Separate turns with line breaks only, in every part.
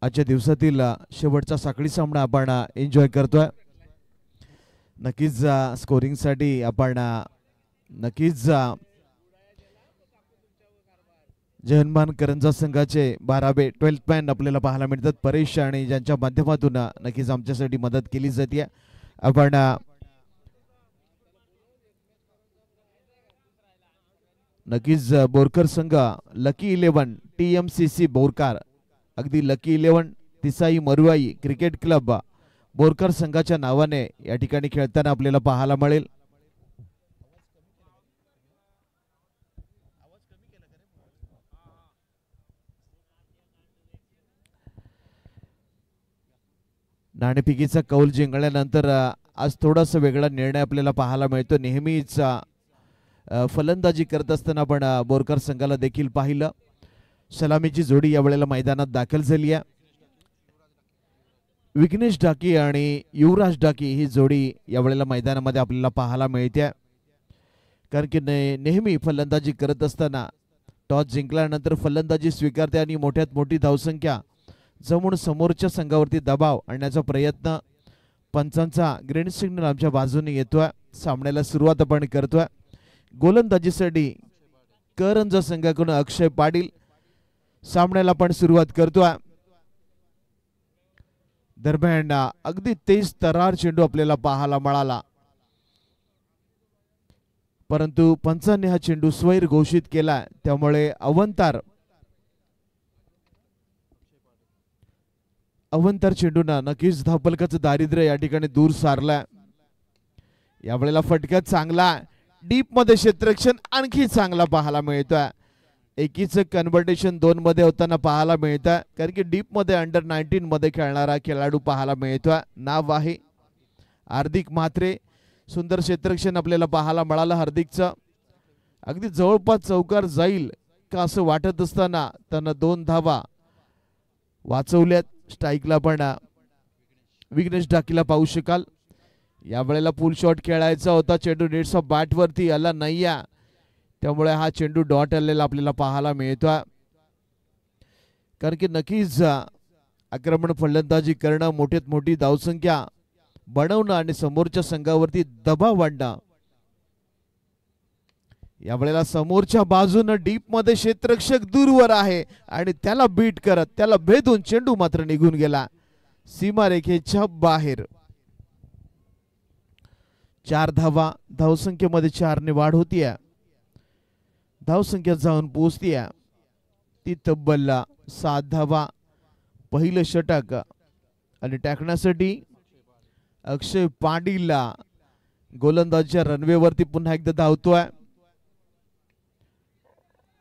आजच्या दिवसातील शेवटचा साखळी सामना आपण एन्जॉय करतोय। नक्कीच स्कोरिंग साठी आपण नक्कीच जयहनुमान करंजा संघाचे 12वे 12th मॅन आपल्याला पाहायला मिळतात परेश आणि ज्यांच्या माध्यमातून नक्कीच आमच्यासाठी मदत केली जाते। आपण नक्कीच बोरकर संघ लकी 11 TMCC बोरकार अगदी लकी 11 तिसाई मरुआई क्रिकेट क्लब बोरकर संघाच्या नावाने या ठिकाणी खेळताना आपल्याला पाहायला मिळेल। नाणेफेकीचा कौल जिंकल्यानंतर आज थोडासा वेगळा निर्णय आपल्याला पाहायला मिळतो। नेहमीच फलंदाजी करत असताना आपण बोरकर संघाला देखील पाहिलं। सलामीची जोडी यावेळेला मैदानात दाखल झाली आहे। विघ्नेश डाकी आणि युवराज डाकी ही जोडी यावेळेला मैदानामध्ये आपल्याला पाहायला मिळते। कारण की नेहमी फलंदाजी करत असताना टॉस जिंकल्यानंतर फलंदाजी स्वीकारते आणि मोठ्यात मोठी धावसंख्या जमून समोरच्या संघावरती दबाव आणण्याचा प्रयत्न पंचांचा ग्रीन सिग्नल आमच्या बाजूने येतोय। सामन्याला सुरुवात आपण करतोय। गोलंदाजीसाठी करंजा संघाकडून अक्षय पाटील सामन्याला आपण सुरुवात करतोय। दरम्यान अगदी तेज तरार चेंडू आपल्याला पाहायला मिळाला, परंतु पंचांनी हा चेंडू स्वैर घोषित केला, त्यामुळे अवंतर चेंडूना नक्कीच धावफलकाचं दारिद्र्य या ठिकाणी दूर सारलाय। यावेळेला फटका चांगला डीप मध्ये क्षेत्ररक्षण आणखी चांगला पाहायला मिळतोय। एकीच कन्व्हर्टेशन 2 मध्ये होताना पाहायला मिळतं, कारण की डीप मध्ये अंडर 19 मध्ये खेळणारा खेळाडू पाहायला मिळतोय। नाव आहे हार्दिक म्हात्रे। सुंदर क्षेत्ररक्षण आपल्याला पाहायला मिळालं हार्दिकचं। अगदी जवळपास चौकार जाईल का असं वाटत असताना त्यांना 2 धावा वाचवल्यात। स्ट्राईकला पण विघ्नेश डाकीला पाहू शकाल। यावेळेला पुल शॉट खेळायचा होता, चेंडू नेट्स ऑफ बॅट वरती आला नाही, त्यामुळे हा चेंडू डॉट आलेला आपल्याला पाहायला मिळतोय। कारण की नक्कीच आक्रमण फलंदाजी करणं, मोठ्यात मोठी धावसंख्या बनवणं आणि समोरच्या संघावरती दबाव आणणं। यावेळेला समोरच्या बाजूने डीप मध्ये क्षेत्ररक्षक दूरवर आहे आणि त्याला बीट करत त्याला भेदून चेंडू मात्र निघून गेला सीमारेषेच्या बाहेर। 4 धावा धावसंख्येमध्ये 4 ने वाढ होतीये। धावसंख्या जाऊन पोहोचतीये ती तब्बल 7 धावा। पहिलं षटक आणि टाकण्यासाठी अक्षय पाटील गोलंदाजीच्या रनवेवरती पुन्हा एकदा धावतोय।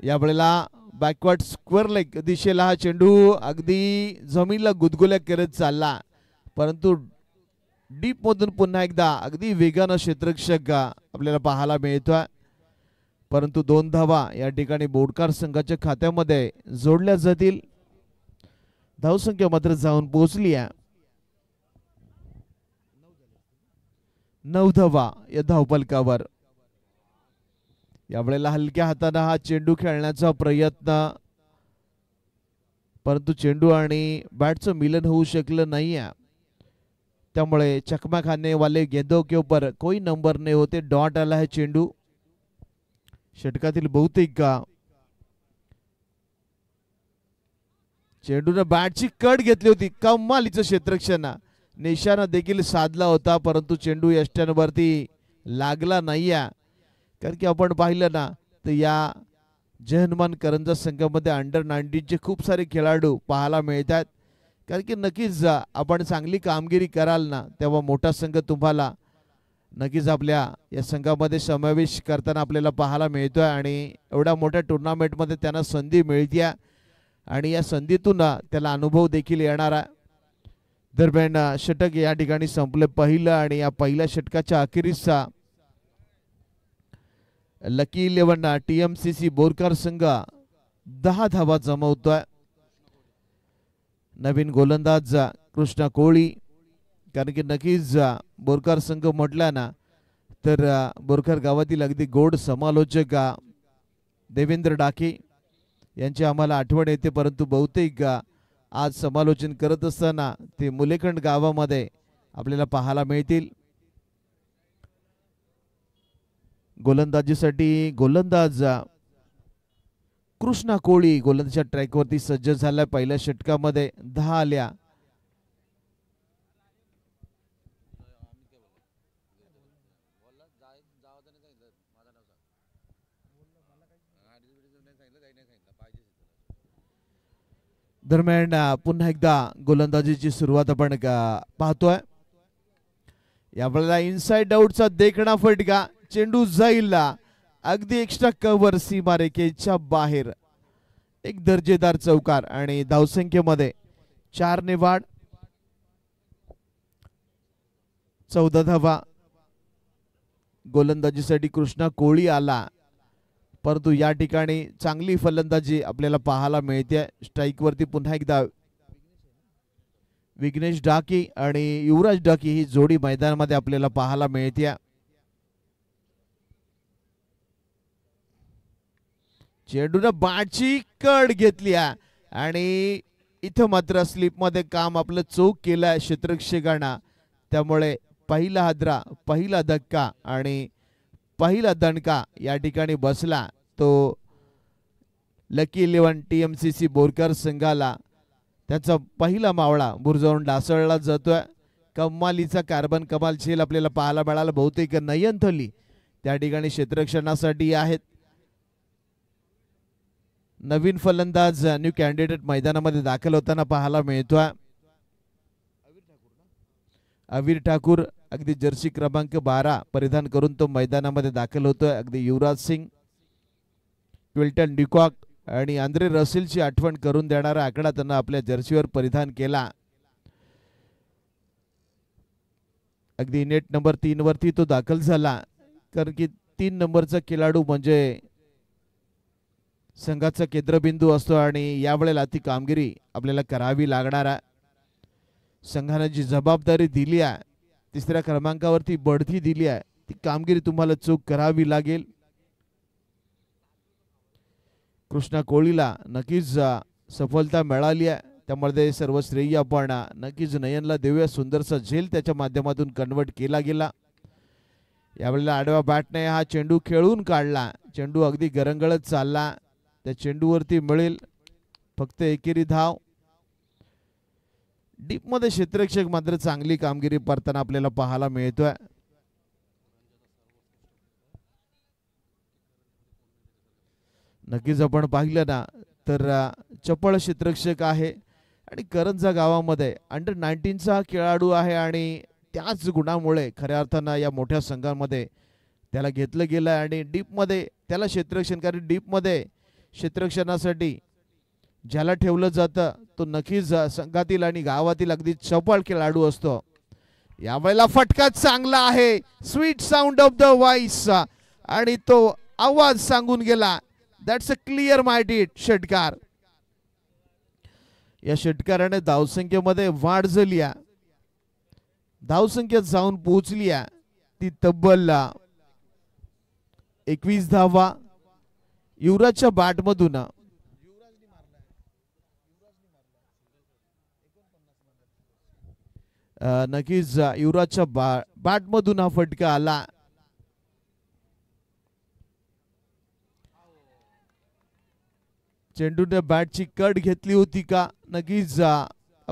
यावेळेला बॅकवर्ड स्क्वेअर लेग दिशेला हा चेंडू अगदी जमिनीला गुदगुल्या करत चालला, परंतु डीप मधून पुन्हा एकदा अगदी वेगानं क्षेत्ररक्षक आपल्याला पाहायला मिळतोय। परंतु 2 धावा या ठिकाणी बोरकर संघाच्या खात्यामध्ये जोडल्या जातील। धावसंख्या मात्र जाऊन पोहोचली आहे 9 धावा या धावफलकावर। यावेळेला हलक्या हाताने हा चेंडू खेळण्याचा प्रयत्न, परंतु चेंडू आणि बॅटचं मिलन होऊ शकलं नाही, त्यामुळे चकमा खाने वाले गेंदों के ऊपर कोई नंबर नहीं होते, डॉट आला है चेंडू। षटकातील बहुतेक चेंडूने बॅटची कट घेतली होती, कमालीचं क्षेत्ररक्षण निशाणा देखील साधला होता, परंतु चेंडू यष्ट्यांवरती लागला नाही। कारण की आपण पाहिलं ना तर या जयहनुमान करंजा संघामध्ये अंडर 19 चे खूप सारे खेळाडू पाहायला मिळतात। कारण की नक्कीच आपण चांगली कामगिरी कराल ना तेव्हा मोठा संघ तुम्हाला नक्कीच आपल्या या संघामध्ये समावेश करताना आपल्याला पाहायला मिळतोय आणि एवढ्या मोठ्या टुर्नामेंटमध्ये त्यांना संधी मिळते आणि या संधीतून त्याला अनुभव देखील येणार आहे। दरम्यान षटक या ठिकाणी संपले पहिलं आणि या पहिल्या षटकाच्या अखेरीस लकी 11 TMCC बोरकर संघ 10 धावा जमवतोय। नवीन गोलंदाज कृष्णा कोळी, कारण की नक्कीच बोरकर संघ म्हटला ना तर बोरकर गावातील अगदी गोड समालोचक देवेंद्र डाके यांची आम्हाला आठवण येते, परंतु बहुतेक आज समालोचन करत असताना ते मुलेखंड गावामध्ये आपल्याला पाहायला मिळतील. गोलंदाजीसाठी गोलंदाज कृष्णा कोळी गोलंदाजीच्या ट्रॅकवरती सज्ज झाला. पहिल्या षटकामध्ये 10 आल्या. दरम्यान पुन्हा एकदा गोलंदाजीची सुरुवात आपण पाहतोय. यावेळेला इनसाइड आउटचा देखणा फटका. चेंडू जाईल अगदी एक्स्ट्रा कव्हर सीमारेषेच्या बाहेर. एक दर्जेदार चौकार आणि धावसंख्येमध्ये 4 ने वाढ. 14 धावा. गोलंदाजीसाठी कृष्णा कोळी आला, परंतु या ठिकाणी चांगली फलंदाजी आपल्याला पाहायला मिळते. स्ट्राइक वरती पुन्हा एकदा विघ्नेश डाकी आणि युवराज डाकी ही जोडी मैदानामध्ये आपल्याला पाहायला मिळते. चेंडूने बाटची कड घेतली आणि इथं मात्र स्लिप मध्ये काम आपलं चोख केलंय क्षेत्ररक्षकांना. त्यामुळे पहिला हादरा, पहिला धक्का आणि पहिला दणका या ठिकाणी बसला. तो लकी 11 TMCC बोरकर संघाला त्याचा पहिला मावळा बुरजावून ढासळला जातोय. कमालीचा कार्बन कमाल झेल आपल्याला पाहायला मिळाला. बहुतेक नयनथली त्या ठिकाणी क्षेत्ररक्षणासाठी आहेत. नवीन फलंदाज न्यू कॅन्डिडेट मैदानामध्ये दाखल होताना पाहायला मिळतोय. अवीर ठाकूर अगदी जर्सी क्रमांक 12 परिधान करून तो मैदानामध्ये दाखल होतोय. अगदी युवराज सिंग, क्विल्टन डिकॉक आणि आंद्रे रसेलची आठवण करून देणारा आकडा त्यांना आपल्या जर्सीवर परिधान केला. अगदी नेट नंबर 3 वरती तो दाखल झाला, कारण की 3 नंबरचा खेळाडू म्हणजे संघाचा केंद्रबिंदू असतो आणि यावेळेला ती कामगिरी आपल्याला करावी लागणार आहे. संघाने जी जबाबदारी दिली आहे, तिसऱ्या क्रमांकावरती बढती दिली आहे, ती कामगिरी तुम्हाला चूक करावी लागेल. कृष्णा कोळीला नक्कीच सफलता मिळाली आहे. त्यामध्ये सर्व श्रेय आपण नक्कीच नयनला देऊया. सुंदरसा झेल त्याच्या माध्यमातून कन्वर्ट केला गेला. यावेळेला आडव्या बॅटने हा चेंडू खेळून काढला. चेंडू अगदी गरंगळत चालला. त्या चेंडूवरती मिळेल फक्त एकेरी धाव. डीप मध्ये क्षेत्ररक्षक मात्र चांगली कामगिरी करताना आपल्याला पाहायला मिळतोय. नक्कीच आपण पाहिलं ना तर चपळ क्षेत्ररक्षक आहे आणि करंजा गावामध्ये अंडर 19चा खेळाडू आहे आणि त्याच गुणामुळे खऱ्या अर्थानं या मोठ्या संघामध्ये त्याला घेतलं गेलं आणि डीप मध्ये त्याला क्षेत्ररक्षण, कारण डीप मध्ये क्षेत्ररक्षणासाठी ज्याला ठेवलं जातं तो नक्कीच संघातील आणि गावातील अगदी चपळ खेळाडू असतो. यावेळेला फटका चांगला आहे. Sweet sound of the voice आणि तो आवाज सांगून गेला. दॅट्स अ क्लिअर माइंडेड षटकार. या षटकाराने धावसंख्येमध्ये वाढ झाली. धावसंख्या जाऊन पोहोचली ती तब्बल 21 धावा. युवराजच्या बॅटमधून नक्कीच युवराजच्या बॅटमधून हा फटका आला. चेंडूने बॅटची कट घेतली होती का, नक्कीच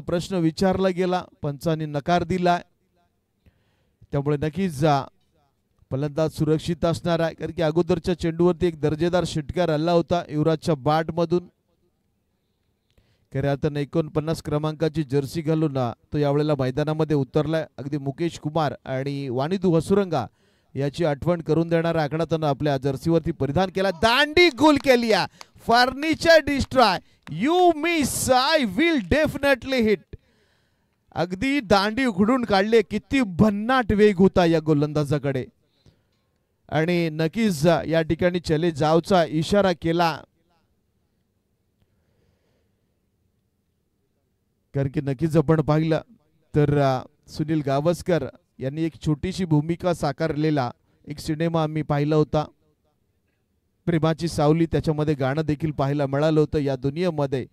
प्रश्न विचारला गेला. पंचांनी नकार दिलाय. त्यामुळे नक्कीच फलंदाज सुरक्षित असणार आहे, कारण की अगोदरच्या चेंडूवरती एक दर्जेदार षटकार आला होता युवराजच्या बॅटमधून. खऱ्या अर्थानं 49 क्रमांकाची जर्सी घालून तो यावेळेला मैदानामध्ये उतरलाय. अगदी मुकेश कुमार आणि वाणिदू हसुरंगा याची आठवण करून देणारा आकडा त्यानं आपल्या जर्सीवरती परिधान केला. दांडी गोल केली. Furniture destroy, you miss, I will definitely hit. अगदी दांडी उघडून काढले. किती भन्नाट वेग होता या गोलंदाजाकडे आणि नक्कीच या ठिकाणी चले जावचा इशारा केला, कारण की नक्कीच आपण पाहिलं तर सुनील गावस्कर यांनी एक छोटीशी भूमिका साकारलेला एक सिनेमा आम्ही पाहिला होता, प्रेमाची सावली. त्याच्यामध्ये गाणं देखील पाहायला मिळालं होतं. या दुनियेमध्ये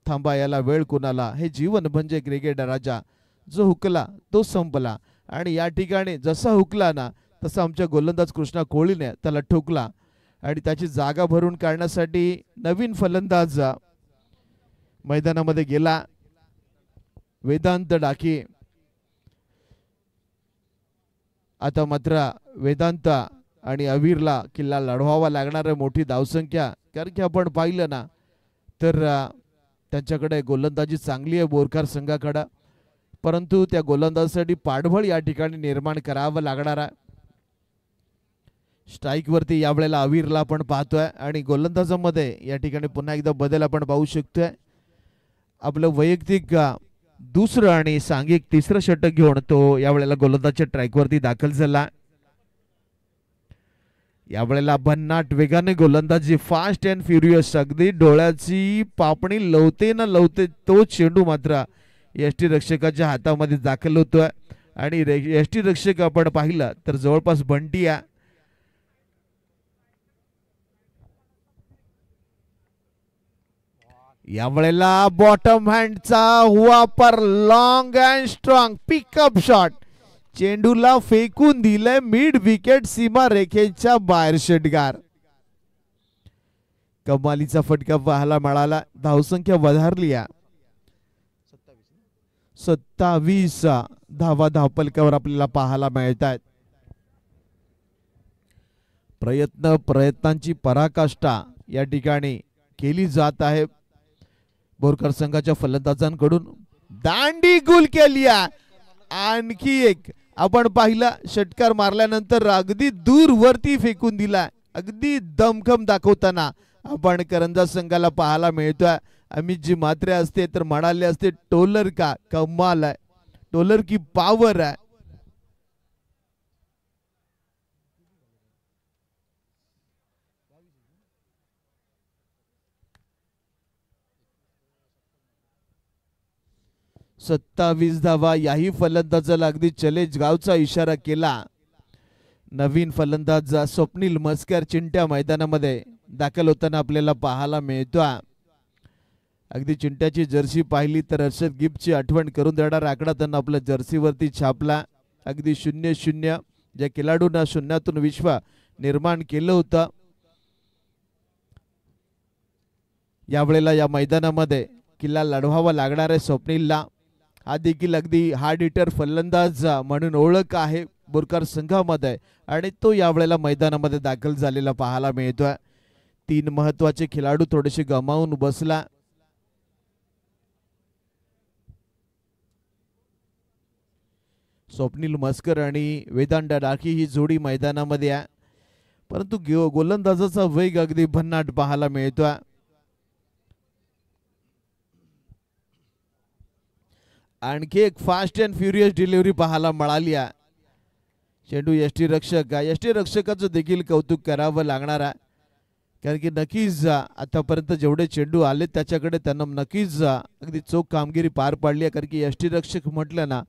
थांबायला वेळ कुणाला, हे जीवन म्हणजे क्रिकेटराचा, जो हुकला तो संपला. आणि या ठिकाणी जसा हुकला ना तसा आमच्या गोलंदाज कृष्णा कोहलीने त्याला ठोकला आणि त्याची जागा भरून काढण्यासाठी नवीन फलंदाज मैदानामध्ये गेला, वेदांत डाके. आता मात्र वेदांत आणि अवीरला किल्ला लढवावा लागणार आहे, मोठी धावसंख्या. कारण की आपण पाहिलं ना तर त्यांच्याकडे गोलंदाजी चांगली आहे बोरकर संघाकडे, परंतु त्या गोलंदाजासाठी पाठबळ या ठिकाणी निर्माण करावं लागणार आहे. स्ट्राईक वरती यावेळेला अवीरला आपण पाहतोय आणि गोलंदाजामध्ये या ठिकाणी पुन्हा एकदा बदल आपण पाहू शकतोय. आपलं वैयक्तिक दुसरं आणि सांघिक तिसरं षटक घेऊन तो यावेळेला गोलंदाजच्या ट्रॅक वरती दाखल झाला. यावेळेला भन्नाट वेगाने गोलंदाजी, फास्ट अँड फ्युरियस, अगदी डोळ्याची पापणी लवते ना लवते तो चेंडू मात्र यष्टीरक्षकाच्या हातामध्ये दाखल होतोय. आणि यष्टीरक्षक आपण पाहिलं तर जवळपास बंटिया. यावेळेला बॉटम हँडचा वापर, long and strong pickup shot, चेंडूला फेकून दिले मिड विकेट सीमा रेखेच्या बाहेर. षटकार, कमालीचा फटका पाहायला मिळाला. धावसंख्या वधारली, 27 धावा धावपलकावर आपल्याला पाहायला मिळत आहेत. प्रयत्नांची पराकाष्ठा या ठिकाणी केली जात आहे बोरकर संघाच्या फलंदाजांकडून. दांडी गुल केली, आणखी एक आपण पाहिला षटकार मारल्यानंतर अगदी दूर वरती फेकून दिला, अगदी दमखम दाखवताना आपण करंदाज संघाला पाहायला मिळतोय. अमित जी मात्रे असते तर म्हणाले असते टोलर का कमाल आहे, टोलर की पावर आहे. सत्तावीस धावा, याही फलंदाजाला अगदी चलेज गावचा इशारा केला. नवीन फलंदाज स्वप्नील मस्कर चिंट्या मैदानामध्ये दाखल होताना आपल्याला पाहायला मिळतो. अगदी चिंट्याची जर्सी पाहिली तर हर्षद गिफ्टची आठवण करून देणारा आकडा त्यांना आपल्या जर्सीवरती छापला. अगदी 0-0 ज्या खेळाडूंना शून्यातून विश्व निर्माण केलं होतं. यावेळेला या मैदानामध्ये किल्ला लढवावा लागणार आहे स्वप्नीलला. हा देखील अगदी हार्ड हिटर फलंदाज म्हणून ओळख आहे बोरकर संघामध्ये आणि तो यावेळेला मैदानामध्ये दाखल झालेला पाहायला मिळतोय. 3 महत्वाचे खेळाडू थोडेसे गमावून बसला. स्वप्नील मस्कर आणि वेदांत डाकी ही जोडी मैदानामध्ये आहे, परंतु गोलंदाजाचा वेग अगदी भन्नाट पाहायला मिळतोय. आणखी एक फास्ट अँड फ्युरियस डिलिव्हरी पाहायला मिळाली आहे. चेंडू यष्टीरक्षकाचं देखील कौतुक करावं लागणार आहे, कारण की नक्कीच आतापर्यंत जेवढे चेंडू आले त्याच्याकडे त्यांना नक्कीच अगदी चोख कामगिरी पार पाडली आहे. कारण की यष्टीरक्षक म्हटलं ना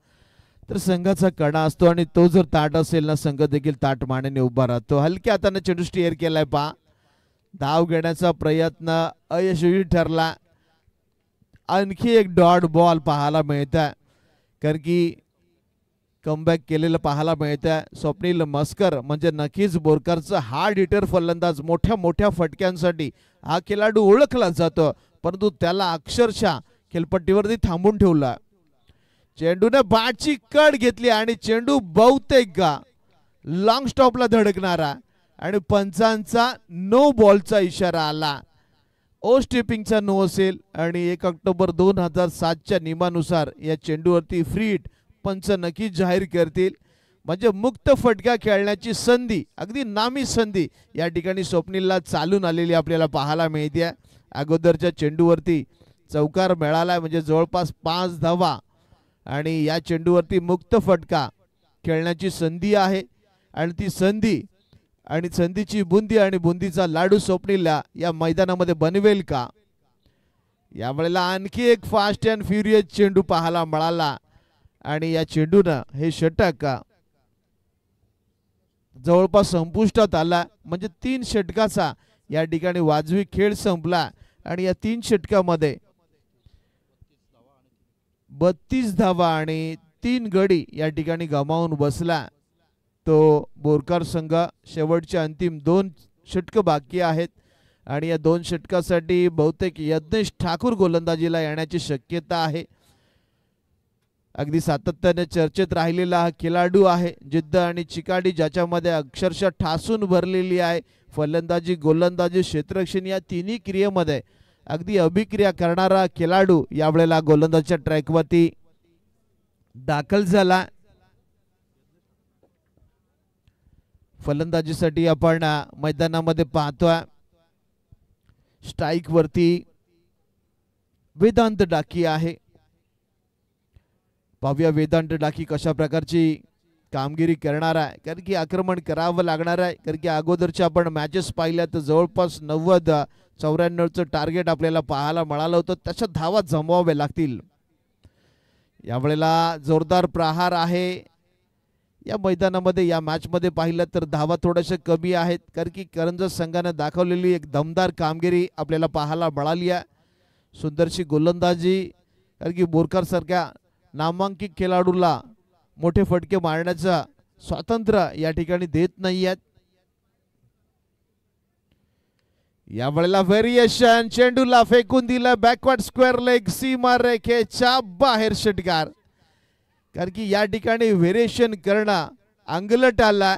तर संघाचा कणा असतो आणि तो जर ताट असेल ना संघ देखील ताट मानेने उभा राहतो. हलक्या हाताने चेंडू स्टीअर केलाय पहा. धाव घेण्याचा प्रयत्न अयशस्वी ठरला. आणखी एक डॉट बॉल पाहायला मिळतोय, कारण की कमबॅक केलेलं पाहायला मिळतंय. स्वप्नील मस्कर म्हणजे नक्कीच बोरकरचा हार्ड हिटर फलंदाज. मोठ्या मोठ्या फटक्यांसाठी हा खेळाडू ओळखला जातो, परंतु त्याला अक्षरशः खेळपट्टीवरती थांबून ठेवला. चेंडूने बॅटची कड घेतली आणि चेंडू बहुतेक लॉंग स्टॉपला धडकणारा आणि पंचांचा नो बॉलचा इशारा आला. ओ स्टेपिंगचा नो असेल आणि 1 ऑक्टोबर 2007च्या नियमानुसार या चेंडूवरती फ्री हिट पंच नक्कीच जाहीर करतील. म्हणजे मुक्त फटका खेळण्याची संधी, अगदी नामी संधी या ठिकाणी स्वप्नीलला चालून आलेली आपल्याला पाहायला मिळते. अगोदरच्या चेंडूवरती चौकार मिळाला म्हणजे जवळपास 5 धावा आणि या चेंडूवरती मुक्त फटका खेळण्याची संधी आहे आणि ती संधी आणि संधीची बुंदी आणि बुंदीचा लाडू स्वप्नीलला या मैदानामध्ये बनवेल का? यावेळेला आणखी एक फास्ट अँड फ्युरियस चेंडू पाहायला मिळाला आणि या चेंडूनं हे षटक जवळपास संपुष्टात आला. म्हणजे 3 षटकाचा या ठिकाणी वाजवी खेळ संपला आणि या 3 षटकामध्ये 32 धावा आणि 3 गडी या ठिकाणी गमावून बसला तो बोरकर संघ. शेवटचे अंतिम 2 षटक बाकी आहेत आणि या 2 षटकासाठी बहुतेक यज्ञेश ठाकूर गोलंदाजीला येण्याची शक्यता आहे. अगदी सातत्याने चर्चेत राहिलेला हा खेळाडू आहे. जिद्द आणि चिकाटी ज्याच्यामध्ये अक्षरशः ठासून भरलेली आहे. फलंदाजी गोलंदाजी क्षेत्ररक्षण या तिन्ही क्रियेमध्ये अगदी अभिक्रिया करणारा खेळाडू यावेळेला गोलंदाजीच्या ट्रॅकवरती दाखल झाला. फलंदाजीसाठी आपण मैदानामध्ये पाहतोय स्ट्राइक वरती वेदांत डाकी आहे. पाहूया वेदांत डाकी कशा प्रकारची कामगिरी करणार आहे, कारण की आक्रमण करावं लागणार आहे. कारण की अगोदरच्या आपण मॅचेस पाहिल्या तर जवळपास 90-94चं टार्गेट आपल्याला पाहायला मिळालं होतं. त्याच्या धावा जमवाव्या लागतील. यावेळेला जोरदार प्रहार आहे या मैदानामध्ये. या मॅचमध्ये पाहिलं तर धावा थोड्याशा कमी आहेत, कारण की करंजत संघाने दाखवलेली एक दमदार कामगिरी आपल्याला पाहायला मिळाली आहे. सुंदरशी गोलंदाजी, कारण की बोरकर सारख्या नामांकित खेळाडूला मोठे फटके मारण्याचं स्वातंत्र्य या ठिकाणी देत नाही आहेत. यावेळेला व्हेरिएशन, चेंडूला फेकून दिलं बॅकवर्ड स्क्वेअर लेग, सीमा रेखेच्या बाहेर षटकार. कारण की या ठिकाणी व्हेरिएशन करणं अंगलट आला,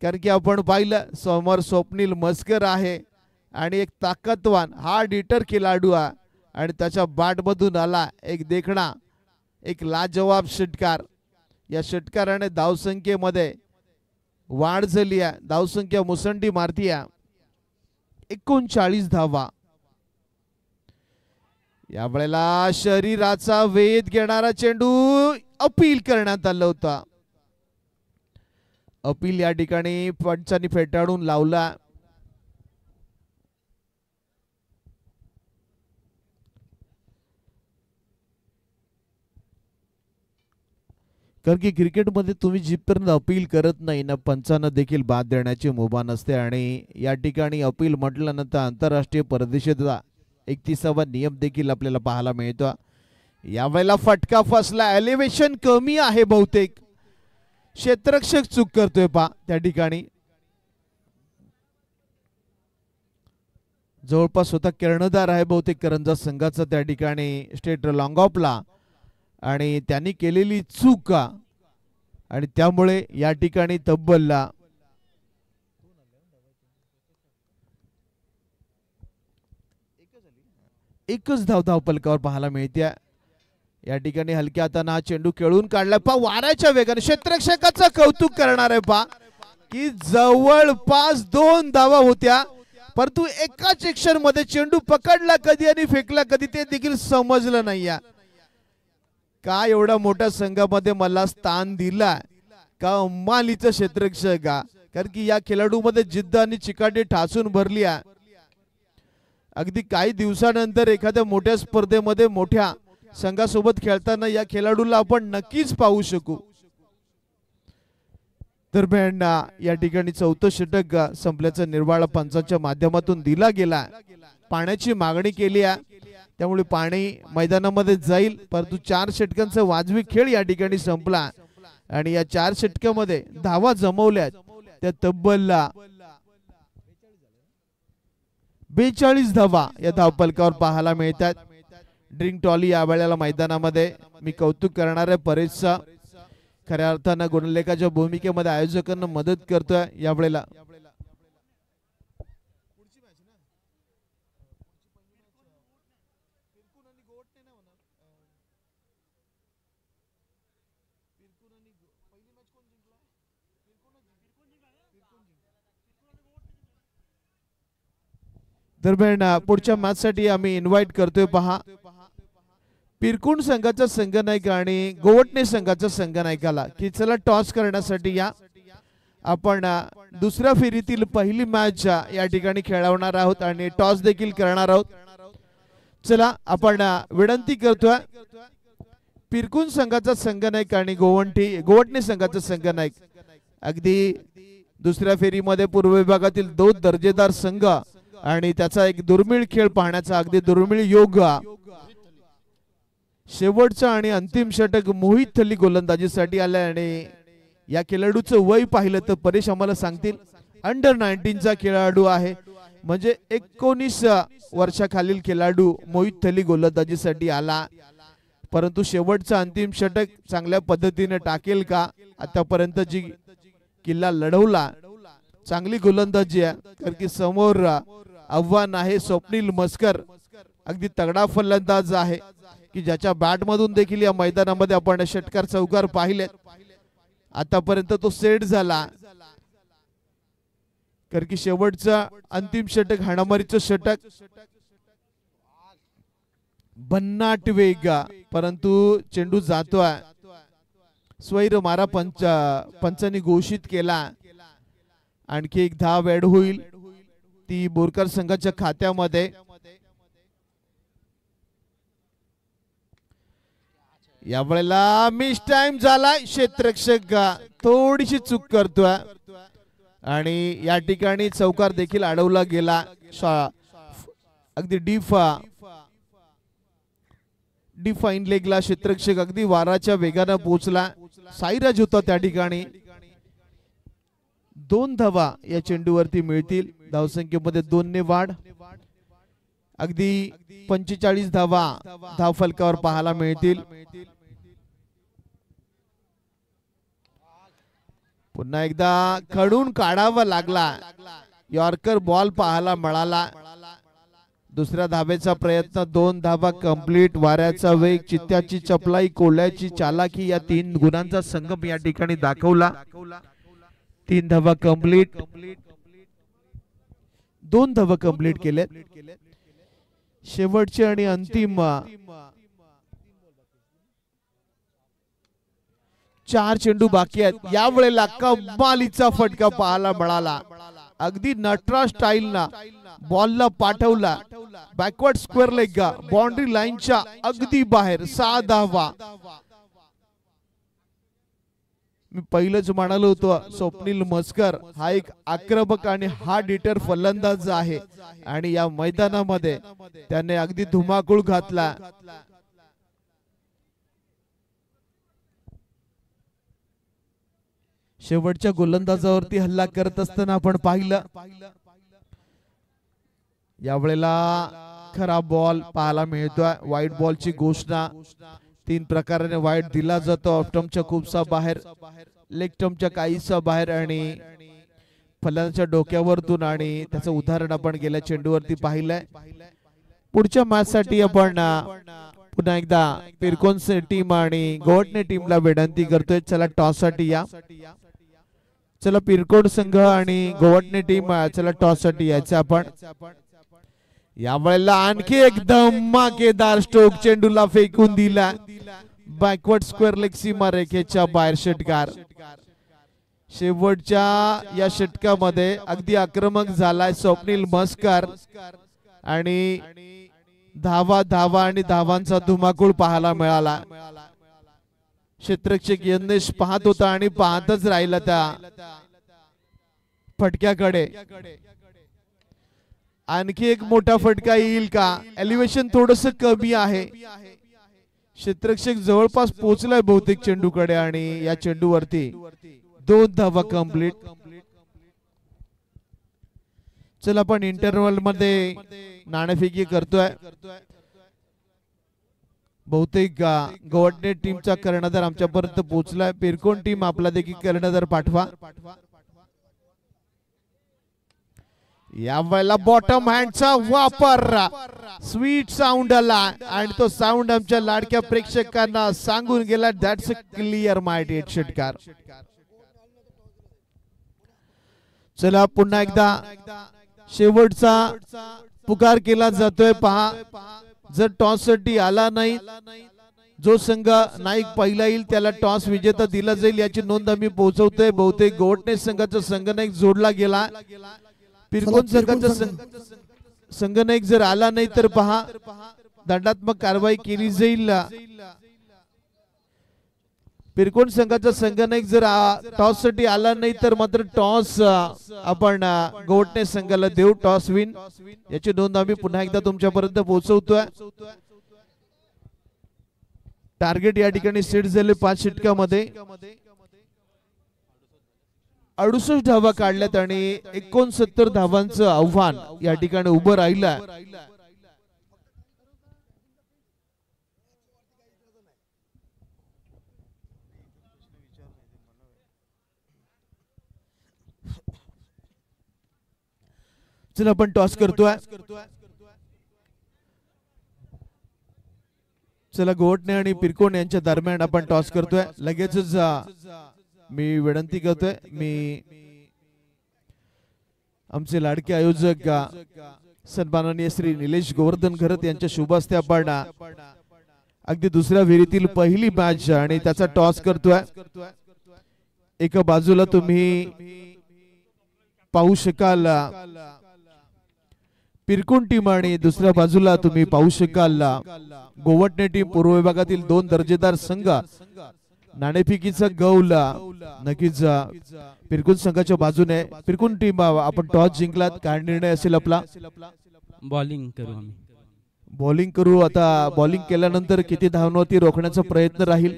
कारण की आपण पाहिलं समोर स्वप्नील मस्कर आहे आणि एक ताकदवान हार्ड हिटर खेळाडू आहे आणि त्याच्या बॅटमधून आला एक देखणा एक लाजवाब षटकार. या षटकाराने धावसंख्येमध्ये वाढ झाली आहे. धावसंख्या मुसंडी मारती आहे. 39 धावा. यावेळेला शरीराचा वेध घेणारा चेंडू अपील करण्यात आलं होता. अपील या ठिकाणी पंचांनी फेटाळून लावला. कारण की क्रिकेटमध्ये तुम्ही जिथपर्यंत अपील करत नाही ना, पंचांना देखील बाद देण्याची मुभा नसते. आणि या ठिकाणी अपील म्हटल्यानंतर आंतरराष्ट्रीय परदेशाचा 31वा नियम देखील आपल्याला पाहायला मिळतो. यावेळेला फटका फसला, एलिव्हेशन कमी आहे बहुतेक. क्षेत्ररक्षक चूक करतोय पा त्या ठिकाणी. जवळपास स्वतः कर्णधार आहे बहुतेक करंजत संघाचा त्या ठिकाणी स्टेट लॉंग ऑफला, आणि त्यांनी केलेली चूक आणि त्यामुळे या ठिकाणी तब्बलला एकच धाव फलकावर पाहायला मिळते. या ठिकाणी हलक्या हाताने हा चेंडू खेळून काढला पा वाऱ्याच्या वेगाने. क्षेत्ररक्षकाचं कौतुक करणार आहे पा की जवळपास 2 धावा होत्या, परंतु एकाच एक्शन मध्ये चेंडू पकडला कधी आणि फेकला कधी ते देखील समजलं नाही. का एवढा मोठ्या संघामध्ये मला स्थान दिला का अंबानीचं क्षेत्ररक्षक का, कारण की या खेळाडूमध्ये जिद्द आणि चिकाटी ठासून भरली आहे. अगदी काही दिवसानंतर एखाद्या मोठ्या स्पर्धेमध्ये मोठ्या संघासोबत खेळताना या खेळाडूला आपण नक्कीच पाहू शकू. दरम्यान या ठिकाणी 4थं षटक संपल्याचा निर्वाळा पंचांच्या माध्यमातून दिला गेला. पाण्याची मागणी केली आहे, त्यामुळे पाणी मैदानामध्ये जाईल, परंतु 4 षटकांचा वाजवी खेळ या ठिकाणी संपला आणि या 4 षटकामध्ये धावा जमवल्या त्या तब्बल 42 धावा या धावफलकावर पाहायला मिळतात. ड्रिंक टॉली या वेळेला मैदानामध्ये मी कौतुक करणार आहे परेशचा. खऱ्या अर्थानं गुणलेखाच्या भूमिकेमध्ये आयोजकांना मदत करतोय यावेळेला. दरम्यान पुढच्या मॅच साठी आम्ही इन्व्हाइट करतोय पहा पिरकुंड संघाचा संघनायक आणि गोवटणे संघाचा संघनायकाला की चला टॉस करण्यासाठी या. आपण दुसऱ्या फेरीतील पहिली मॅच या ठिकाणी खेळवणार आहोत आणि टॉस देखील करणार आहोत. चला आपण विनंती करतोय पिरकुंड संघाचा संघनायक आणि गोवटणे संघाचा संघनायक, अगदी दुसऱ्या फेरीमध्ये पूर्व विभागातील 2 दर्जेदार संघ आणि त्याचा एक दुर्मिळ खेळ पाहण्याचा अगदी दुर्मिळ योग शेवटचा आणि अंतिम षटक मोहित थल्ली गोलंदाजीसाठी आले आणि या खेळाडूचं वय पाहिलं तर परेश आम्हाला सांगतील अंडर 19 चा खेळाडू आहे, म्हणजे 19 वर्षाखालील खेळाडू मोहित थल्ली गोलंदाजीसाठी आला. परंतु शेवटचा अंतिम षटक चांगल्या पद्धतीने टाकेल का? आतापर्यंत जी किल्ला लढवला चांगली गोलंदाजी आहे, कारण की समोर आव्हान आहे. स्वप्नील मस्कर अगदी तगडा फलंदाज आहे की ज्याच्या बॅट मधून देखील या मैदानामध्ये आपण षटकार चौकार पाहिले. आतापर्यंत तो सेट झाला, कारण की शेवटचा अंतिम षटक हाणामारीचं षटक भन्नाट वेग, परंतु चेंडू जातोय. स्वैर मारा पंचांनी घोषित केला. आणखी एक धाव ऍड होईल ती बोरकर संघाच्या खात्यामध्ये. यावेळेला मिस टाइम झालाय. क्षेत्ररक्षक थोडीशी चूक करतोय आणि या ठिकाणी चौकार देखील अडवला गेला. अगदी डिफाईन लेगला क्षेत्ररक्षक अगदी वाराच्या वेगाने पोहोचला. साईराज होता त्या ठिकाणी. 2 धावा या चेंडूवरती मिळतील. धावसंख्येमध्ये 2 ने वाढ. अगदी 45 धावा धाव फलकावर पाहायला मिळतील. पुन्हा एकदा खडून काढावा लागला. यॉर्कर बॉल पाहायला मिळाला. दुसऱ्या धावेचा प्रयत्न. 2 धावा कंप्लीट. वाऱ्याचा वेग, चित्त्याची चपलाई, कोल्ह्याची चालाकी या 3 गुणांचा संगम या ठिकाणी दाखवला. 3 धावा कंप्लीट. 2 धावा कंप्लीट केले. शेवटचे आणि अंतिम 4 चेंडू बाकी आहेत. यावेळेला कमालीचा फटका पाहायला मिळाला. अगदी नटराज स्टाईल ना बॉलला पाठवला. बॅकवर्ड स्क्वेअर लेग, बाउंड्री लाईनच्या अगदी बाहेर. 6 धावा. मी पहिलेच म्हणालो होतो स्वप्नील मस्कर हा एक आक्रमक आणि हार्ड हिटर फलंदाज आहे आणि या मैदानामध्ये त्याने अगदी धुमाकूळ घातला. शेवटच्या गोलंदाजावरती हल्ला करत असताना आपण पाहिलं. यावेळेला खराब बॉल पाहायला मिळतोय. व्हाईट बॉलची घोषणा. 3 प्रकाराने व्हाईट दिला जातो. ऑफ स्टंपच्या खूपसा बाहेर, लेग स्टंपच्या काहीसा बाहेर आणि फलंदाजाच्या डोक्यावरतून. आणि त्याचं उदाहरण आपण गेल्या चेंडूवरती पाहिलंय. पुढच्या मॅच साठी आपण पुन्हा एकदा पिरकोन टीम आणि गोवटणे टीमला विनंती करतोय, चला टॉस साठी या. चला पिरकोड संघ आणि गोवटणे टीम, चला टॉस साठी यायचं आपण. यावेळेला आणखी एक धमाकेदार स्ट्रोक चेंडूला फेकून दिला. बॅकवर्ड स्क्वेअर लेग सीमा रेखेच्या बाहेर षटकार. शेवटच्या या षटकामध्ये अगदी आक्रमक झालाय स्वप्नील मस्कर आणि धावा आणि धावांचा धुमाकूळ पाहायला मिळाला. क्षेत्ररक्षक यन्नेश पाहत होता आणि पाहतच राहिला त्या फटक्याकडे. आणखी एक मोठा फटका येईल का? एलिव्हेशन थोडस कमी आहे. क्षेत्ररक्षक जवळपास पोहोचलाय बहुतेक चेंडूकडे आणि या चेंडूवरती 2 धावा कंप्लीट. चला आपण इंटरव्हल मध्ये नाणेफेकी करतोय. बहुतेक गोवटणे टीमचा कर्णधार आमच्यापर्यंत पोहोचलाय. पिरकोन टीम आपला देखील कर्णधार पाठवा. यावेळेला बॉटम हँडचा वापर. स्वीट साऊंड आला आणि तो साऊंड आमच्या लाडक्या प्रेक्षकांना सांगून गेला दॅट्स अ क्लिअर माइंडेड षटकार. चला पुन्हा एकदा शेवटचा पुकार केला जातोय. पहा, जर टॉस साठी आला नाही, जो संघ नाईक पहिला येईल त्याला टॉस विजेता दिला जाईल याची नोंद आम्ही पोहोचवतोय. बहुतेक गोवटणे संघाचा संघनायक जोडला गेला. पिरकोन संघाचा संघनायक जर आला नाही तर पहा दंडात्मक कारवाई केली जाईल. पिरकोन संघाचा संघनायक जर टॉस साठी आला नाही तर मात्र टॉस आपण गोवटणे संघाला देऊ. टॉस विन याची नोंद आम्ही पुन्हा एकदा तुमच्यापर्यंत पोहोचवतोय. टार्गेट या ठिकाणी सेट झाले 5 षटकामध्ये 68 धावा काढल्यात आणि 69 धावांचं आव्हान या ठिकाणी उभं राहिलं. चला आपण टॉस करतोय. चला गोवटणे आणि पिरकोण यांच्या दरम्यान आपण टॉस करतोय. लगेचच मी विनंती करतोय, मी आमचे लाडके आयोजक सन्माननीय श्री निलेश गोवर्धन घरत यांच्या शुभ हस्ते आपण अगदी दुसऱ्या फेरीतील पहिली मॅच आणि त्याचा टॉस करतोय. एका बाजूला तुम्ही पाहू शकाल पिरकोण टीम आणि दुसऱ्या बाजूला तुम्ही पाहू शकाल गोवटणे टीम. पूर्व विभागातील 2 दर्जेदार संघ. नाणेफेकीचा गौल नक्कीच पिरकोण संघाच्या बाजूने. पिरकोण टीम आपण टॉस जिंकलात, काय निर्णय असेल आपला?
बॉलिंग करू आम्ही.
बॉलिंग करू. आता बॉलिंग केल्यानंतर किती धावांवरती रोखण्याचा प्रयत्न राहील?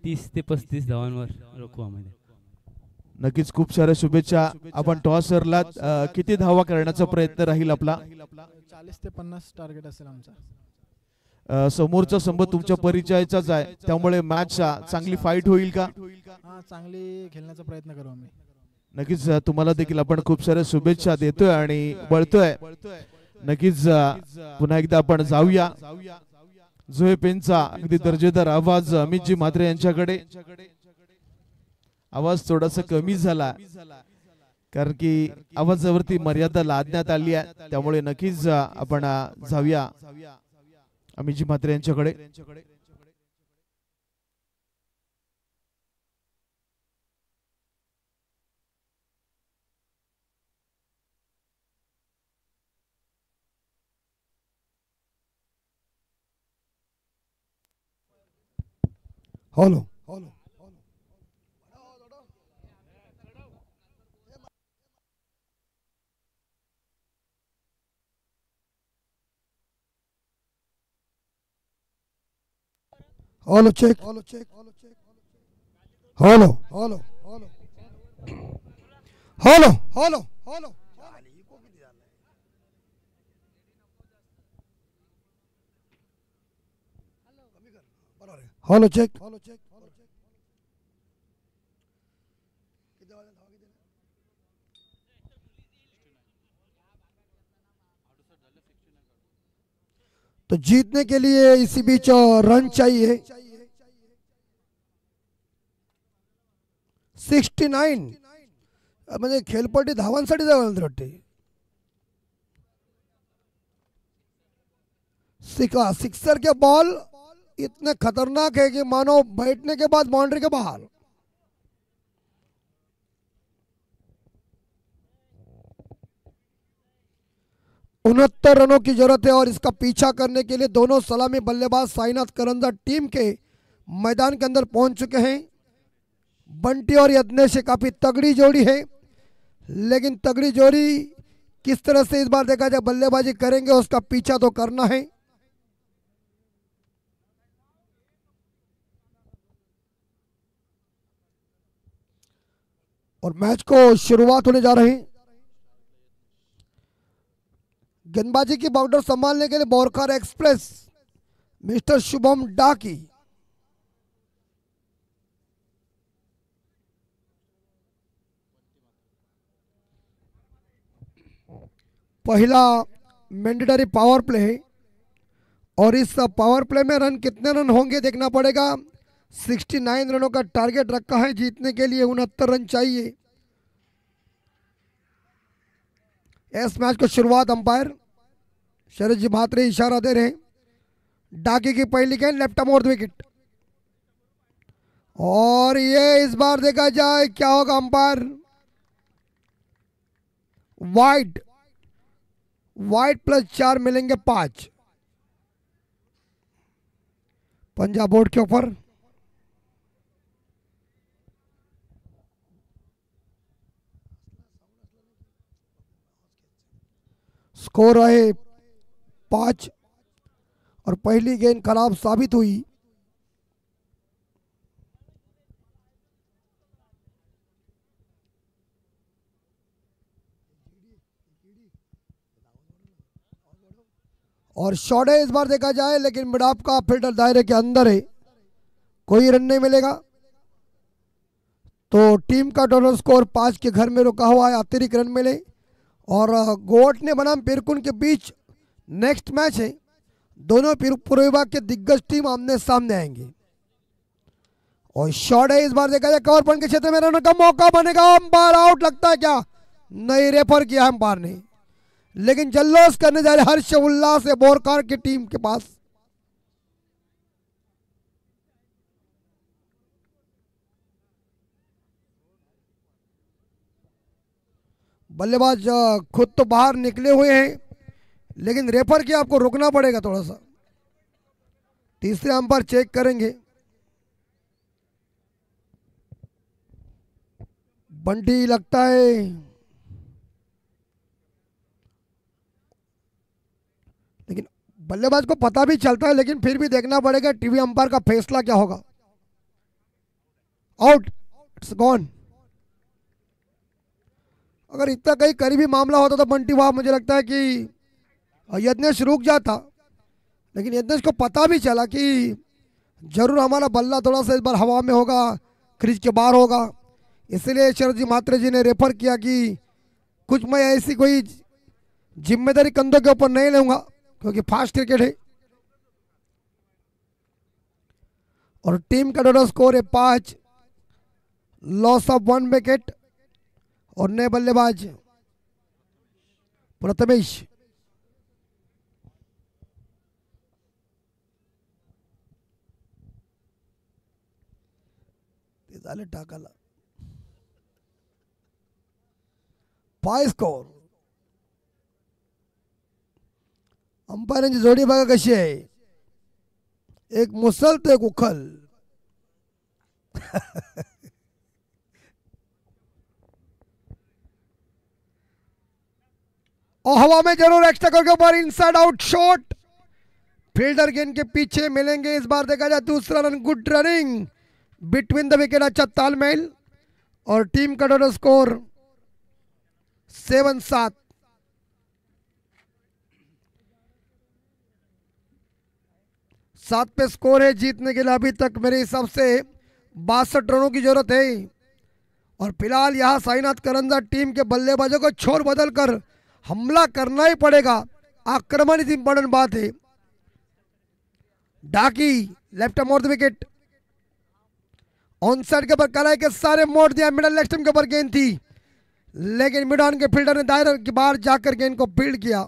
30 ते 35 धावांवर रोखू आम्ही.
नक्कीच खूप साऱ्या शुभेच्छा. आपण टॉस हरलात, किती धावा करण्याचा प्रयत्न राहील आपला?
40 ते 50 टार्गेट असेल आमचा.
समोरचा संघ तुमच्या परिचयाचाच आहे, त्यामुळे मॅच चांगली फाईट होईल का?
हा, चांगली खेळण्याचा प्रयत्न करू आम्ही.
नक्कीच तुम्हाला देखील आपण खूप साऱ्या शुभेच्छा देतोय आणि बळतोय. नक्कीच पुन्हा एकदा आपण जाऊया. झोए पेनचा अगदी दर्जेदार आवाज अमितजी म्हात्रे यांच्याकडे. आवाज थोडासा कमी झाला कारण की आवाजावरती मर्यादा लादण्यात आली आहे, त्यामुळे नक्कीच आपण जाऊया अमितजी म्हात्रे यांच्याकडे.
Hello hello check hello hello hello hello hello hello check तो जीतने के लिए इसी बीच रन चाहिए. 69 म्हणजे खेळपट्टी धावांसाठी जावं वाटते. सिक्सर के बॉल इतने खतरनाक है कि मानो बैठने के बाद बाउंड्री के बाहर. उनहत्तर रनों की जरूरत है और इसका पीछा करने के लिए दोनों सलामी बल्लेबाज साईनाथ करंजा टीम के मैदान के अंदर पहुंच चुके हैं. बंटी और यज्ञेश काफी तगड़ी जोड़ी है, लेकिन तगड़ी जोड़ी किस तरह से इस बार देखा जाए बल्लेबाजी करेंगे उसका पीछा तो करना है. और मैच को शुरुआत होने जा रही है. गेंदबाजी की बाउंड्री संभालने के लिए बोरकार एक्सप्रेस मिस्टर शुभम डाकी. पहला मैंडेटरी पावर प्ले है और इस पावर प्ले में रन कितने रन होंगे देखना पड़ेगा. 69 रनों का टारगेट रखा है, जीतने के लिए 69 रन चाहिए. इस मैच को शुरुआत अंपायर शरद जी म्हात्रे इशारा दे रहे हैं. डाकी की पहली गेंद लेफ्ट आर्म और विकेट. और ये इस बार देखा जाए क्या होगा. अंपायर वाइड प्लस 4 मिलेंगे 5 पंजाब बोर्ड के ऊपर. स्कोर है 5 और पहली गेंद खराब साबित हुई. और शॉट है इस बार देखा जाए, लेकिन मिड ऑफ का फील्डर दायरे के अंदर है, कोई रन नहीं मिलेगा। तो टीम का टोटल स्कोर 5 के घर में रुका हुआ है, अतिरिक्त रन मिले। और गोट ने बनाम पिरकुन के बीच नेक्स्ट मैच है, दोनों पूर्व विभाग के दिग्गज टीम आमने सामने आएंगे। और शॉट है इस बार देखा जाए, कवर पॉइंट के क्षेत्र में रन का मौका बनेगा। अंपायर आउट लगता है क्या? नहीं, रेफर किया अंपायर ने, लेकिन जल्लोष करने जा रहे हर्ष उल्लास है बोरकार की टीम के पास। बल्लेबाज खुद तो बाहर निकले हुए हैं, लेकिन रेफर की आपको रुकना पड़ेगा थोड़ा सा। तीसरे अंपायर चेक करेंगे। बंटी लगता है, लेकिन बल्लेबाज को पता भी चलता है, लेकिन फिर भी देखना पड़ेगा टीवी अंपायर का फैसला क्या होगा। Out, it's gone. अगर इतना कहीं करीबी मामला होता तो बंटी वहां मुझे लगता है कि यज्ञेश रुक जाता, लेकिन यज्ञेश को पता भी चला कि जरूर हमारा बल्ला थोड़ा सा इस बार हवा में होगा, क्रीज के बाहर होगा, इसलिए शरद जी मात्रे जी ने रेफर किया कि कुछ मैं ऐसी कोई जिम्मेदारी कंधों के ऊपर नहीं लूंगा, क्योंकि फास्ट क्रिकेट है। और टीम का टोटल स्कोर है 5, लॉस ऑफ 1 विकेट। और नए बल्लेबाज प्रथमेश। झाले टाकाला 5 स्कोर। अंपायरांची जोडी बघा कशी आहे, एक मुसल तो एक उखल। और हवा में जरूर एक्स्ट्रा करके ऊपर इनसाइड आउट शॉट, फील्डर गेंद के पीछे मिलेंगे। इस बार देखा जाए दूसरा run, good running between the wicket, अच्छा तालमेल। और टीम का टोटल स्कोर 7-7। सात पे स्कोर है जीतने के लिए। अभी तक मेरे हिसाब से 62 रनों की जरूरत है। और फिलहाल यहां साईनाथ करंजा टीम के बल्लेबाजों को छोर बदल कर हमला करना ही पड़ेगा। आक्रमण इस इंपॉर्टेंट बात है। डाकी लेफ्ट मोड़ द विकेट, ऑन साइड के ऊपर कलाई के सारे मोड़ दिया। मिडल लेग स्टंप के ऊपर गेंद थी, लेकिन मिड ऑन के फील्डर ने दायरे के बाहर जाकर गेंद को फील्ड किया।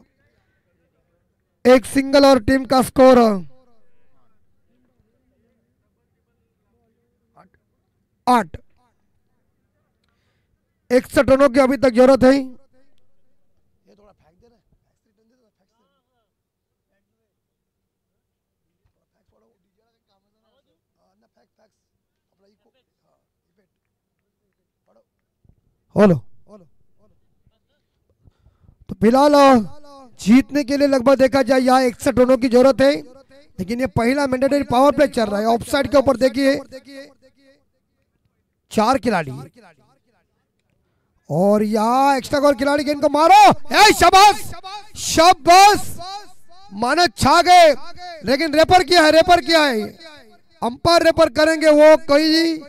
एक सिंगल और टीम का स्कोर 8। 61 रनों की अभी तक जरूरत है। हेलो, तो फिलहाल जीतने के लिए लगभग देखा जाए यहाँ 61 रनों की जरूरत है, लेकिन ये पहला मैंडेटरी पावर प्ले चल रहा है। ऑफसाइड के ऊपर देखिए 4 खिलाड़ी, और यहाँ एक्स्ट्रा गोल खिलाड़ी गेंद को मारो। ए शाबाश शाबाश, मानो छा गए, लेकिन रेफर किया है, रेफर किया है। अंपायर रेफर करेंगे, वो कोई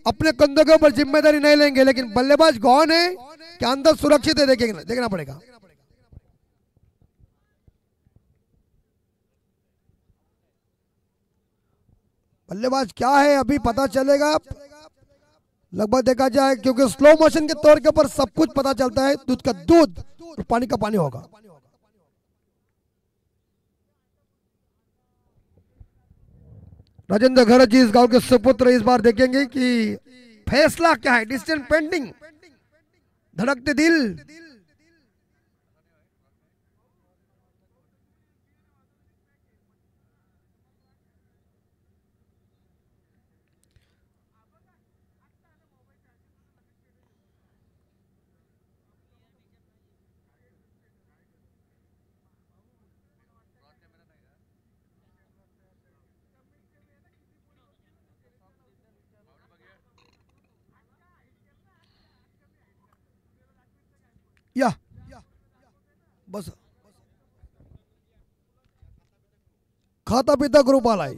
अपने कंधों के ऊपर जिम्मेदारी नहीं लेंगे, लेकिन बल्लेबाज गौन है कि अंदर सुरक्षित है, देखना पड़ेगा। बल्लेबाज क्या है अभी पता चलेगा। लगभग देखा जाए, क्योंकि स्लो मोशन के तौर के ऊपर सब कुछ पता चलता है। दूध का दूध और पानी का पानी होगा। राजेंद्र घरत जी इस गांव के सुपुत्र इस बार देखेंगे कि फैसला क्या है। डिसीजन पेंडिंग, धड़कते दिल। या बस खाता पिता ग्रुप आलाय.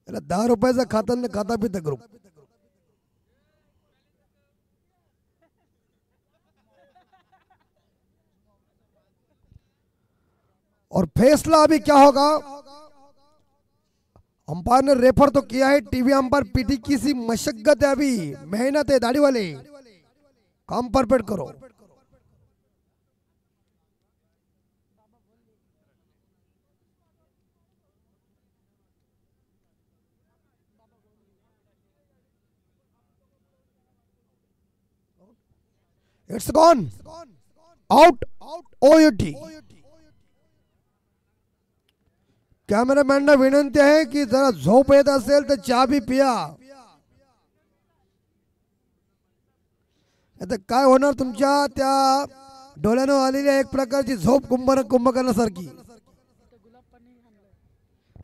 याला 10 रुपयाचा खाता पिता ग्रुप. और फैसला अभी क्या होगा? अंपायर ने रेफर तो किया है. टीवी अंपायर पीटी की सी मशक्कत है, अभी मेहनत है. दाढ़ी वाले काम परफेक्ट करो. It's gone out. ओयूटी. कॅमेरामॅनना विनंती आहे की जरा झोप येत असेल तर चहा बी पिया. आता काय होणार तुमच्या त्या डोळ्यानं आलेली एक प्रकारची झोप कुंभकर्णासारखी.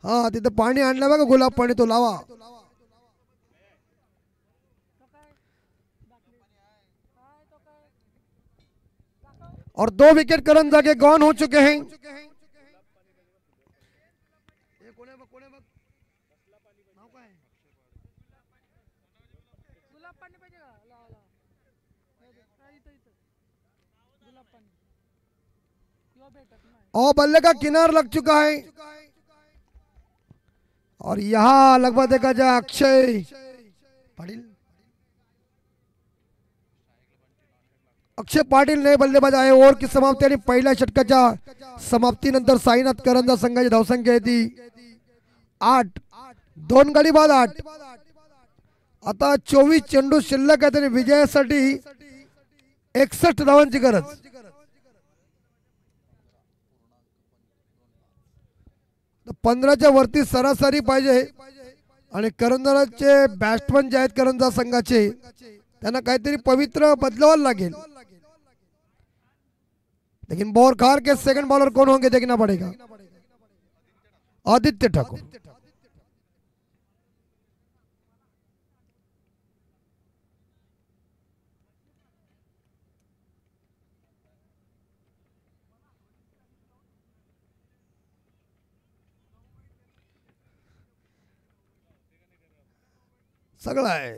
हा तिथे पाणी आणलं बघा, गुलाब पाणी, तो लावा. और 2 विकेट करंजाके गॉन हो चुके हैं. और बल्ले का किनार लग चुका है. और यहां लगभग देखा जाए अक्षय पाटील ने बल्लेबाज आहे. ओव्हर की समाप्ती आणि पहिल्या षटकाच्या समाप्तीनंतर साईनाथ करंजा संघाची धावसंख्या आहे ती 8. 2 गडी बाद 8. आता 24 चेंडू शिल्लक आहे आणि विजयासाठी 61 धावांची गरज. 15च्या वरती सरासरी पाहिजे. आणि करंजाचे बॅट्समन जे आहेत करंजा संघाचे, त्यांना काहीतरी पवित्र बदलावं लागेल. लेकिन बोरखार के सेकंड बॉलर कौन होंगे देखना पड़ेगा. आदित्य ठाकुर. सगळं आहे.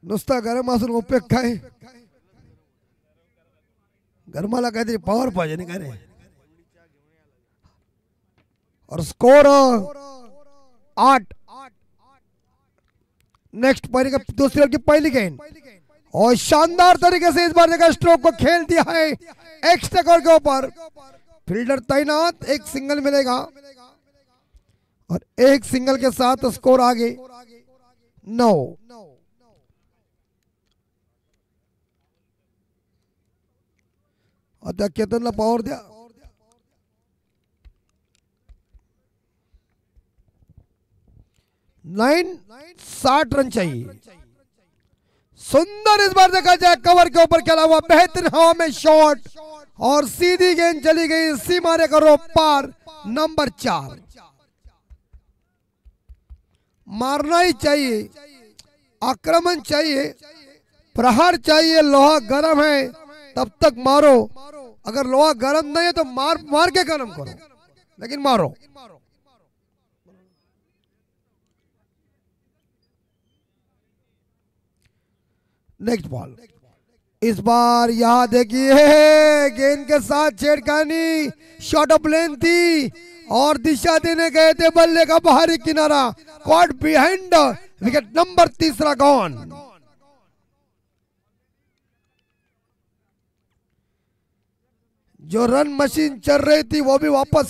नुसता गरम असून उपयोग काय? गरमाला काहीतरी पॉवर पाहिजे नाही का रे. और स्कोर 8. नेक्स्ट दूसरी ओवर की पहली गेंद और शानदार तरीके से इस बार जगह स्ट्रोक को खेल दिया है एक्स्ट्रा कवर के ऊपर. फील्डर तैनात, एक सिंगल मिलेगा और एक सिंगल के साथ स्कोर आगे 9. आता केतनला पॉवर द्या. 60 रन चाहिए. सुंदर इस बार देखा जाए कवर के ऊपर खेला हुआ बेहतरीन हवा में शॉट और सीधी गेंद चली गई सीमा रेखा रो पार. नंबर 4. मारना ही चाहिए, आक्रमण चाहिए, प्रहार चाहिए. लोहा गर्म है तब तक मारो. अगर लोहा गर्म नहीं है तो मार के गर्म करो, लेकिन मारो. Next ball. इस बार यहां देखिए गेंद के साथ छेड़खानी. शॉट ऑफ लेंथ थी और दिशा देने गए थे बल्ले का बाहरी किनारा. Caught behind. Wicket number 3 gone. जो रन मशीन चल रही थी वो भी वापस.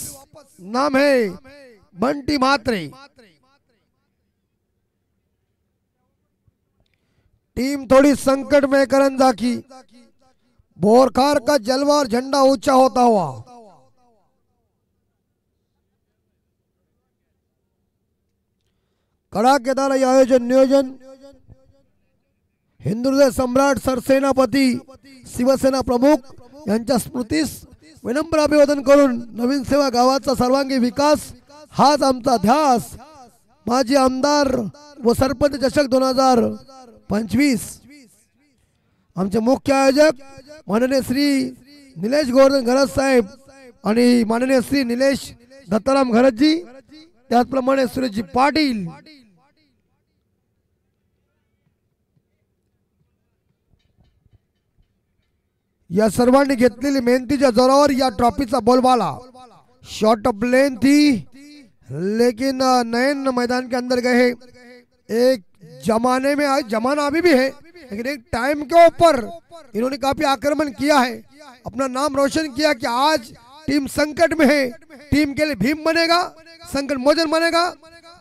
नाम है बंटी म्हात्रे. टीम थोड़ी संकट में करंजा की. बोरखार का जलवा और झंडा ऊंचा होता हुआ. कड़ाकेदार आयोजन नियोजन हिंदुहृदय सम्राट सरसेनापती शिवसेना प्रमुख यांच्या स्मृतीस विनम्र अभिवादन करून नवीन सेवा गावाचा सर्वांगी विकास हाच आमचा ध्यास. माजी आमदार व सरपंच चषक 25 आमचे मुख्य आयोजक माननीय श्री निलेश गोवर्धन घरत साहेब आणि माननीय श्री निलेश दत्ताराम घरतजी, त्याचप्रमाणे सुरेशजी पाटील, या सर्वांनी घेतलेली मेहनतीच्या जोरावर या ट्रॉफीचा बोलबाला। शॉर्ट ऑफ लेन थी लेकिन नयन मैदान के अंदर गए। एक जमाने में जमाना अभी भी है लेकिन एक टाइम के ऊपर इन्होंने काफी आक्रमण किया है, अपना नाम रोशन किया कि आज टीम संकट में है, टीम के लिए भीम बनेगा, संकट मोचन बनेगा,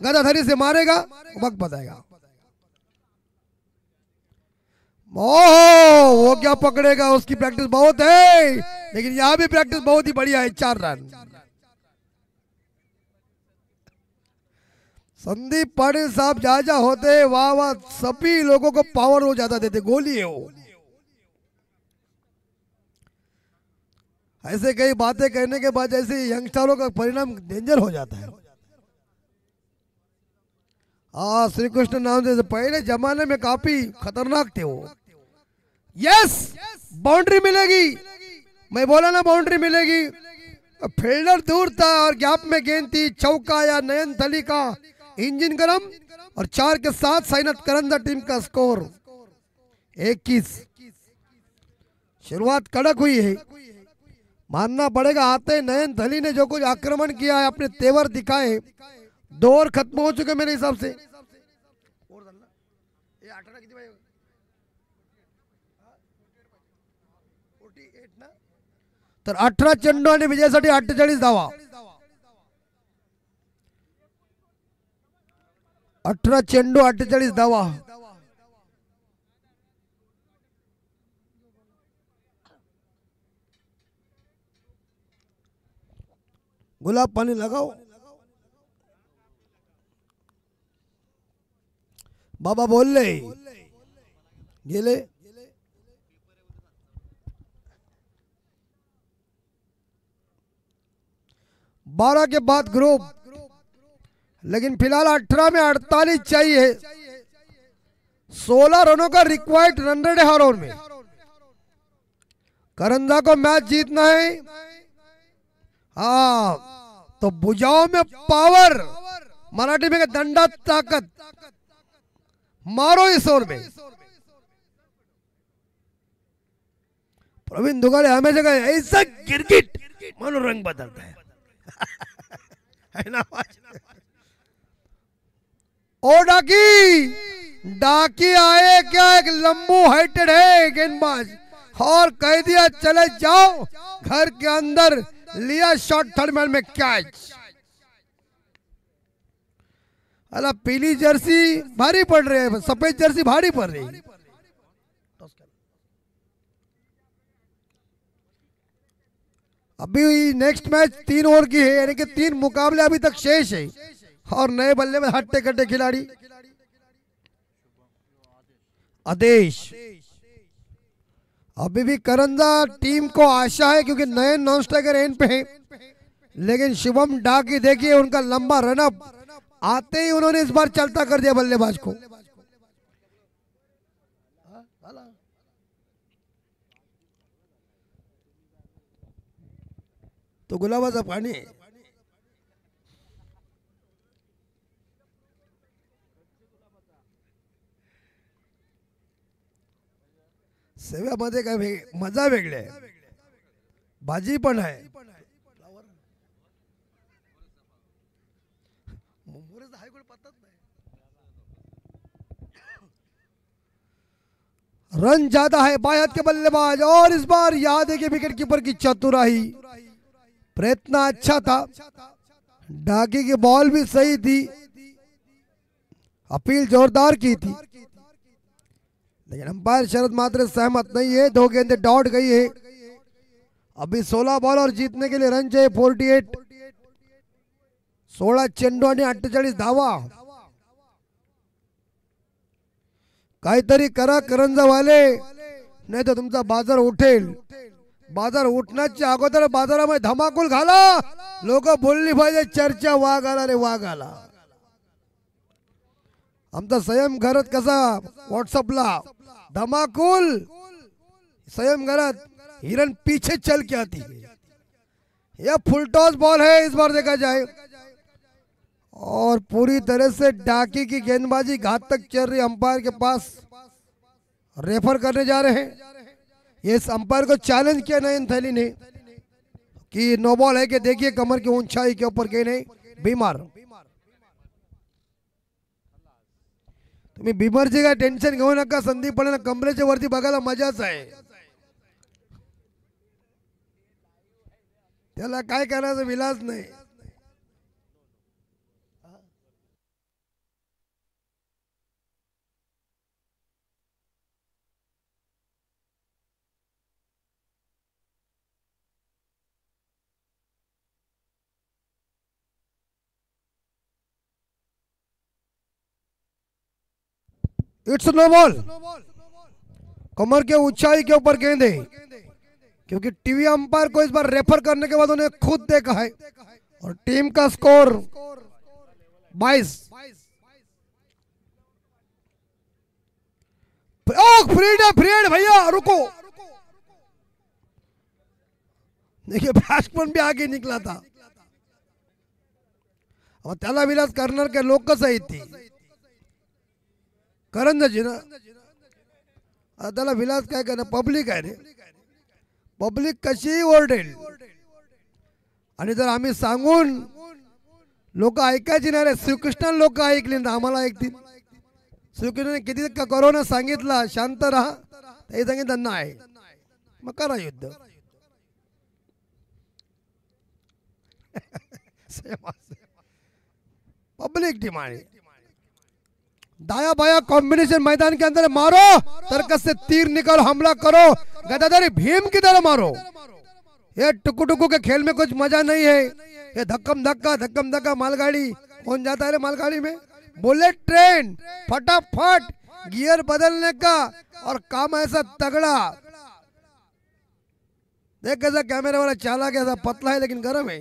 गदाधरी से मारेगा, वक्त बताएगा। ओह वो क्या पकड़ेगा, उसकी प्रैक्टिस बहुत है लेकिन यहाँ भी प्रैक्टिस बहुत ही बढ़िया है। 4 रन। संदीप पाटिल साहब जा होते वाह वाह, सभी लोगों को पावर वो ज्यादा देते, गोली है वो। ऐसे कई बातें कहने के बाद ऐसे यंगस्टरों का परिणाम डेंजर हो जाता है। श्री कृष्ण नाम से पहले जमाने में काफी खतरनाक थे वो। यस, बाउंड्री मिलेगी, मैं बोला ना बाउंड्री मिलेगी। फील्डर दूर था और गैप में गेंद थी, चौका या नयन थली का इंजन गरम और 4 के साथ साइनत करंजा टीम का स्कोर 21। शुरुआत कड़क हुई है, मानना पड़ेगा। आते नयन थली ने जो कुछ आक्रमण किया है, अपने तेवर दिखाए, 2 ओवर खत्म हो चुके मेरे हिसाब से। तर 18 चेंडू आणि विजयासाठी 48 धावा। 18 चेंडू 48 धावा। गुलाब पानी लगाओ बाबा, बोलले गेले। बारह के बाद ग्रुप, लेकिन फिलहाल 18 में 48 चाहिए। 16 रनों का रिक्वायर्ड रन रेट है हर ओवर में। करंजा को मैच जीतना है। हाँ तो भुजाओं में पावर, मराठी में दंडा ताकत, मारो इस ओवर में। प्रवीण दुगाड़े हमेशा का ऐसा गिरगिट मानो रंग बदलता है। है ना? ओ डाकी आए क्या, एक लंबू हाइटेड है गेंदबाज और कह दिया चले जाओ घर के अंदर, लिया शॉट थर्ड मैन में कैच। अला पीली जर्सी भारी पड़ रही है, सफेद जर्सी भारी पड़ रही है। अभी नेक्स्ट मैच 3 ओवर की है, यानी कि 3 मुकाबले अभी तक शेष है और नए बल्ले में हट्टे कट्टे खिलाड़ी। आदेश अभी भी करंजा टीम को आशा है क्योंकि नए नॉन स्ट्राइकर एंड पे हैं, लेकिन शुभम डाकी देखिए उनका लंबा रनअप आते ही उन्होंने इस बार चलता कर दिया बल्लेबाज को। तो गुलाबाचा पाणी सेव्यामध्ये काय मजा वेगळी आहे, भाजी पण आहे। रन ज्यादा है बायत के बल्लेबाज और इस बार याद है कि विकेट कीपर की चतुराई, प्रयत्न अच्छा था, डाकी की बॉल भी सही थी, अपील जोरदार की थी, लेकिन अंपायर शरद मात्र सहमत नहीं है। 2 गेंदें डॉट गई है। अभी 16 बॉल और जीतने के लिए रन चाहिए 48। 16 चेंडू आणि 48 धावा। काहीतरी करा करंजा वाले, नाही तर तुमचा बाजार उठेल। बाजार उठण्याच्या अगोदर बाजारामध्ये धमाकूल घाला, लोक बोलली पाहिजे चर्चा, वाघ आला रे वाघ आला। आमचा संयम घरात कसा व्हाट्सअपला धमाकुल संयम घरात हिरन पीछे चल के आती है। यह फुल टॉस बॉल है इस बार देखा जाए और पूरी तरह से डाकी की गेंदबाजी घातक चल रही अंपायर के पास रेफर करने जा रहे हैं। ये इस अंपायर को चैलेंज किया नयन थैली ने कि नो बॉल है कि देखिए कमर की ऊंचाई के ऊपर कहीं नहीं बीमार तुम्ही बीमारची काय टेन्शन घेऊ नका संदीप पण कमरेच्या वरती बघायला मजाच आहे त्याला काय करायचं विलाज नाही इट्स नो बॉल कमर के ऊंचाई के ऊपर गेंद है क्योंकि टीवी अंपायर को इस बार रेफर करने के बाद उन्हें खुद देखा है और टीम का स्कोर 22 फ्रीड भैया रुको देखिए बैट्समैन भी आगे निकला था और त्याला विलास करणार के लोक कसं आहेत ती करंजाची ना त्याला विलास काय करणार पब्लिक आहे रे पब्लिक कशी ओरडेल आणि जर आम्ही सांगून लोक ऐकायची नाही रे श्रीकृष्णाने लोक ऐकली ना आम्हाला ऐकतील श्रीकृष्णाने किती करोना सांगितला शांत राहा ते सांगितलं नाही मग करा युद्ध पब्लिक डिमांड दाया बाया कॉम्बिनेशन मैदान के अंदर मारो तरकस से तीर निकालो हमला करो गदाधारी भीम की तरह मारो ये टुकु टुकु के खेल में कुछ मजा नहीं है ये धक्कम धक्का मालगाड़ी कौन जाता है रे मालगाड़ी में बुलेट ट्रेन फटाफट गियर बदलने का और काम ऐसा तगड़ा देख कैसा कैमरे वाला चाला कैसा पतला है लेकिन गर्म है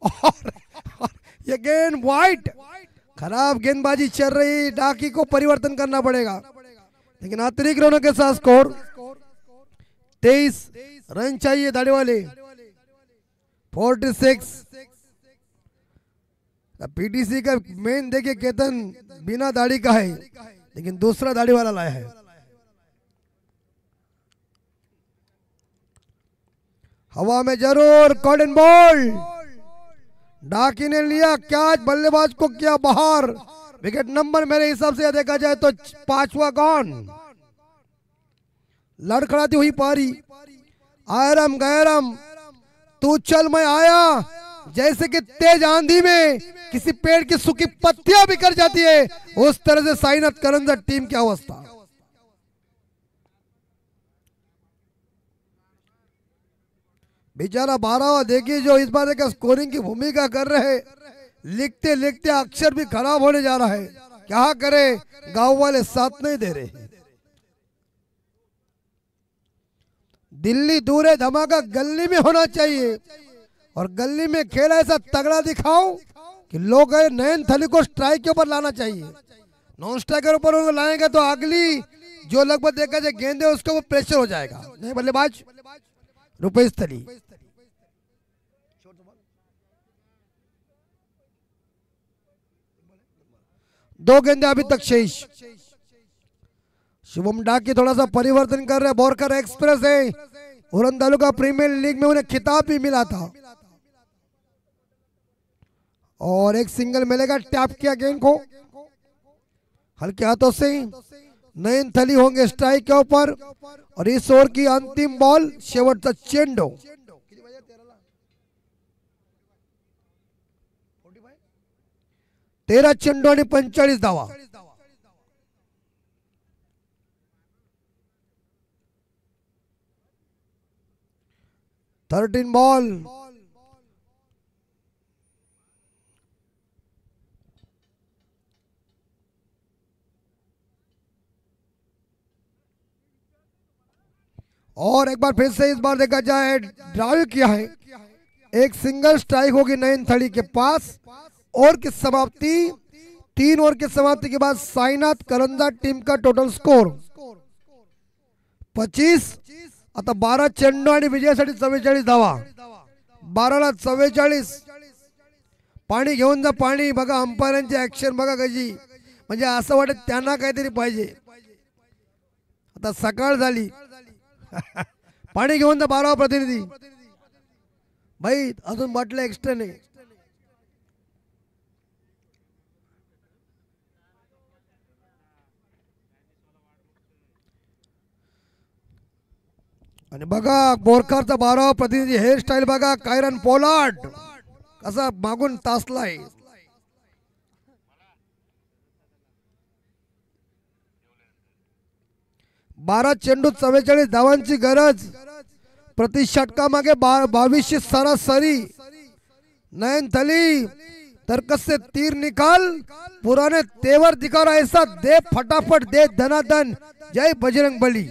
और ये गेंद वाइट खराब गेंदबाजी चल रही डाकी को परिवर्तन करना पड़ेगा लेकिन अतिरिक्त रनों के साथ स्कोर 23 रन चाहिए दाढ़ी वाले 46 पीटीसी का मेन देखिए केतन बिना दाढ़ी का है लेकिन दूसरा दाढ़ी वाला लाया है हवा में जरूर कॉर्डन बॉल डाकी ने लिया कैच बल्लेबाज को किया बाहर विकेट नंबर मेरे हिसाब से देखा जाए तो 5वां गॉन लड़खड़ाती हुई पारी आयरम गैरम तू चल मैं आया जैसे कि तेज आंधी में किसी पेड़ की सूखी पत्तियां बिखर जाती है उस तरह से साइनाथ करंजा टीम की अवस्था बेचारा 12 देखिए जो इस बार का स्कोरिंग की भूमिका कर रहे लिखते लिखते अक्षर भी खराब होने जा रहा है क्या करे गांव वाले साथ नहीं दे रहे दिल्ली दूर है धमाका गली में होना चाहिए और गली में खेल ऐसा तगड़ा दिखाओ कि लोग नयन थली को स्ट्राइक के ऊपर लाना चाहिए नॉन स्ट्राइकर ऊपर उनको लाएंगे तो अगली जो लगभग देखा जाए गेंदे उसको वो प्रेशर हो जाएगा नहीं बल्लेबाज रुपेश थली दो गेंदे अभी तक शेष शुभम डाकी थोड़ा सा परिवर्तन कर रहे हैं बोरकर एक्सप्रेस है उरन तालुका प्रीमियर लीग में उन्हें खिताब भी मिला था और एक सिंगल मिलेगा टैप किया गेंद को हल्के हाथों से नयन थली होंगे स्ट्राइक के ऊपर और इस ओवर की अंतिम बॉल शेवटचा चेंडू 13 चेंडू आणि 45 धावा 13 बॉल और एक बार फिर से इस बार देखा जाए ड्राइव किया है एक सिंगल स्ट्राइक होगी नयन थली के पास ओवर की समाप्ति, 3 ओवर की समाप्ति के बाद साईनाथ करंजा टीम का टोटल स्कोर 25. आता 12 चेंडू आणि विजयासाठी 44 धावा. 12ला 44. पाणी घेऊन जा, पाणी बघा. अंपायरांची ऍक्शन बघा कशी, म्हणजे असं वाटत त्यांना काहीतरी पाहिजे. आता सकाळ झाली. पाणी घेऊन जा 12वा प्रतिनिधी. भाई अजून बाटलं एक्स्ट्रा नाही. आणि बघा बोरकरचा 12वा प्रतिनिधी. हेअरस्टाईल बघा. कायरन पोलार्ड कसा मागून तासलाय. बारा चेंडू 44 धावांची गरज. प्रति षटकामागे 22 सरासरी. नयन थली तर्क से तीर निकाल, पुराने तेवर दिखा रहा ऐसा, दे फटाफट दे धनाधन. जय बजरंग बली.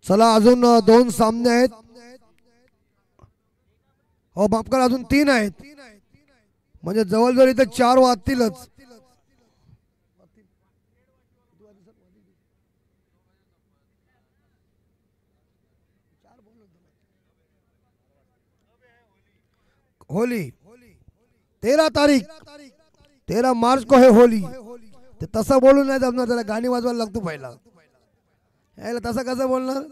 चला अजून 2 सामने आहेत. हो माफ करा, अजून 3 आहेत. म्हणजे जवळजवळ इथे 4 वाजतीलच. होली 13 तारीख, 13 मार्च को है होली. ते तसं बोलून नाही जमणार, त्याला गाणी वाजवायला लागतो पहिला. यायला तसं कसं बोलणार,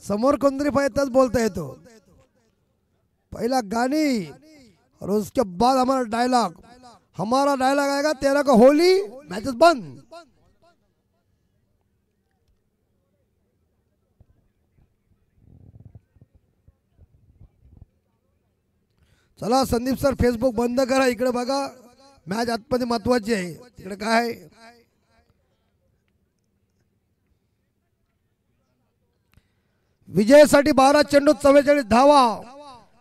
समोर कोणतरी पाहिजे तच बोलता येतो. पहला गानी और उसके बाद हमारा डायलॉग. हमारा डायलॉग आएगा 13 को होली, मैचेस बंद. चला संदीप सर फेसबुक बंद करा. इकडे बघा, मॅच आतमध्ये महत्वाची आहे. इकडे काय विजयासाठी 12 चेंडू 44 धावा.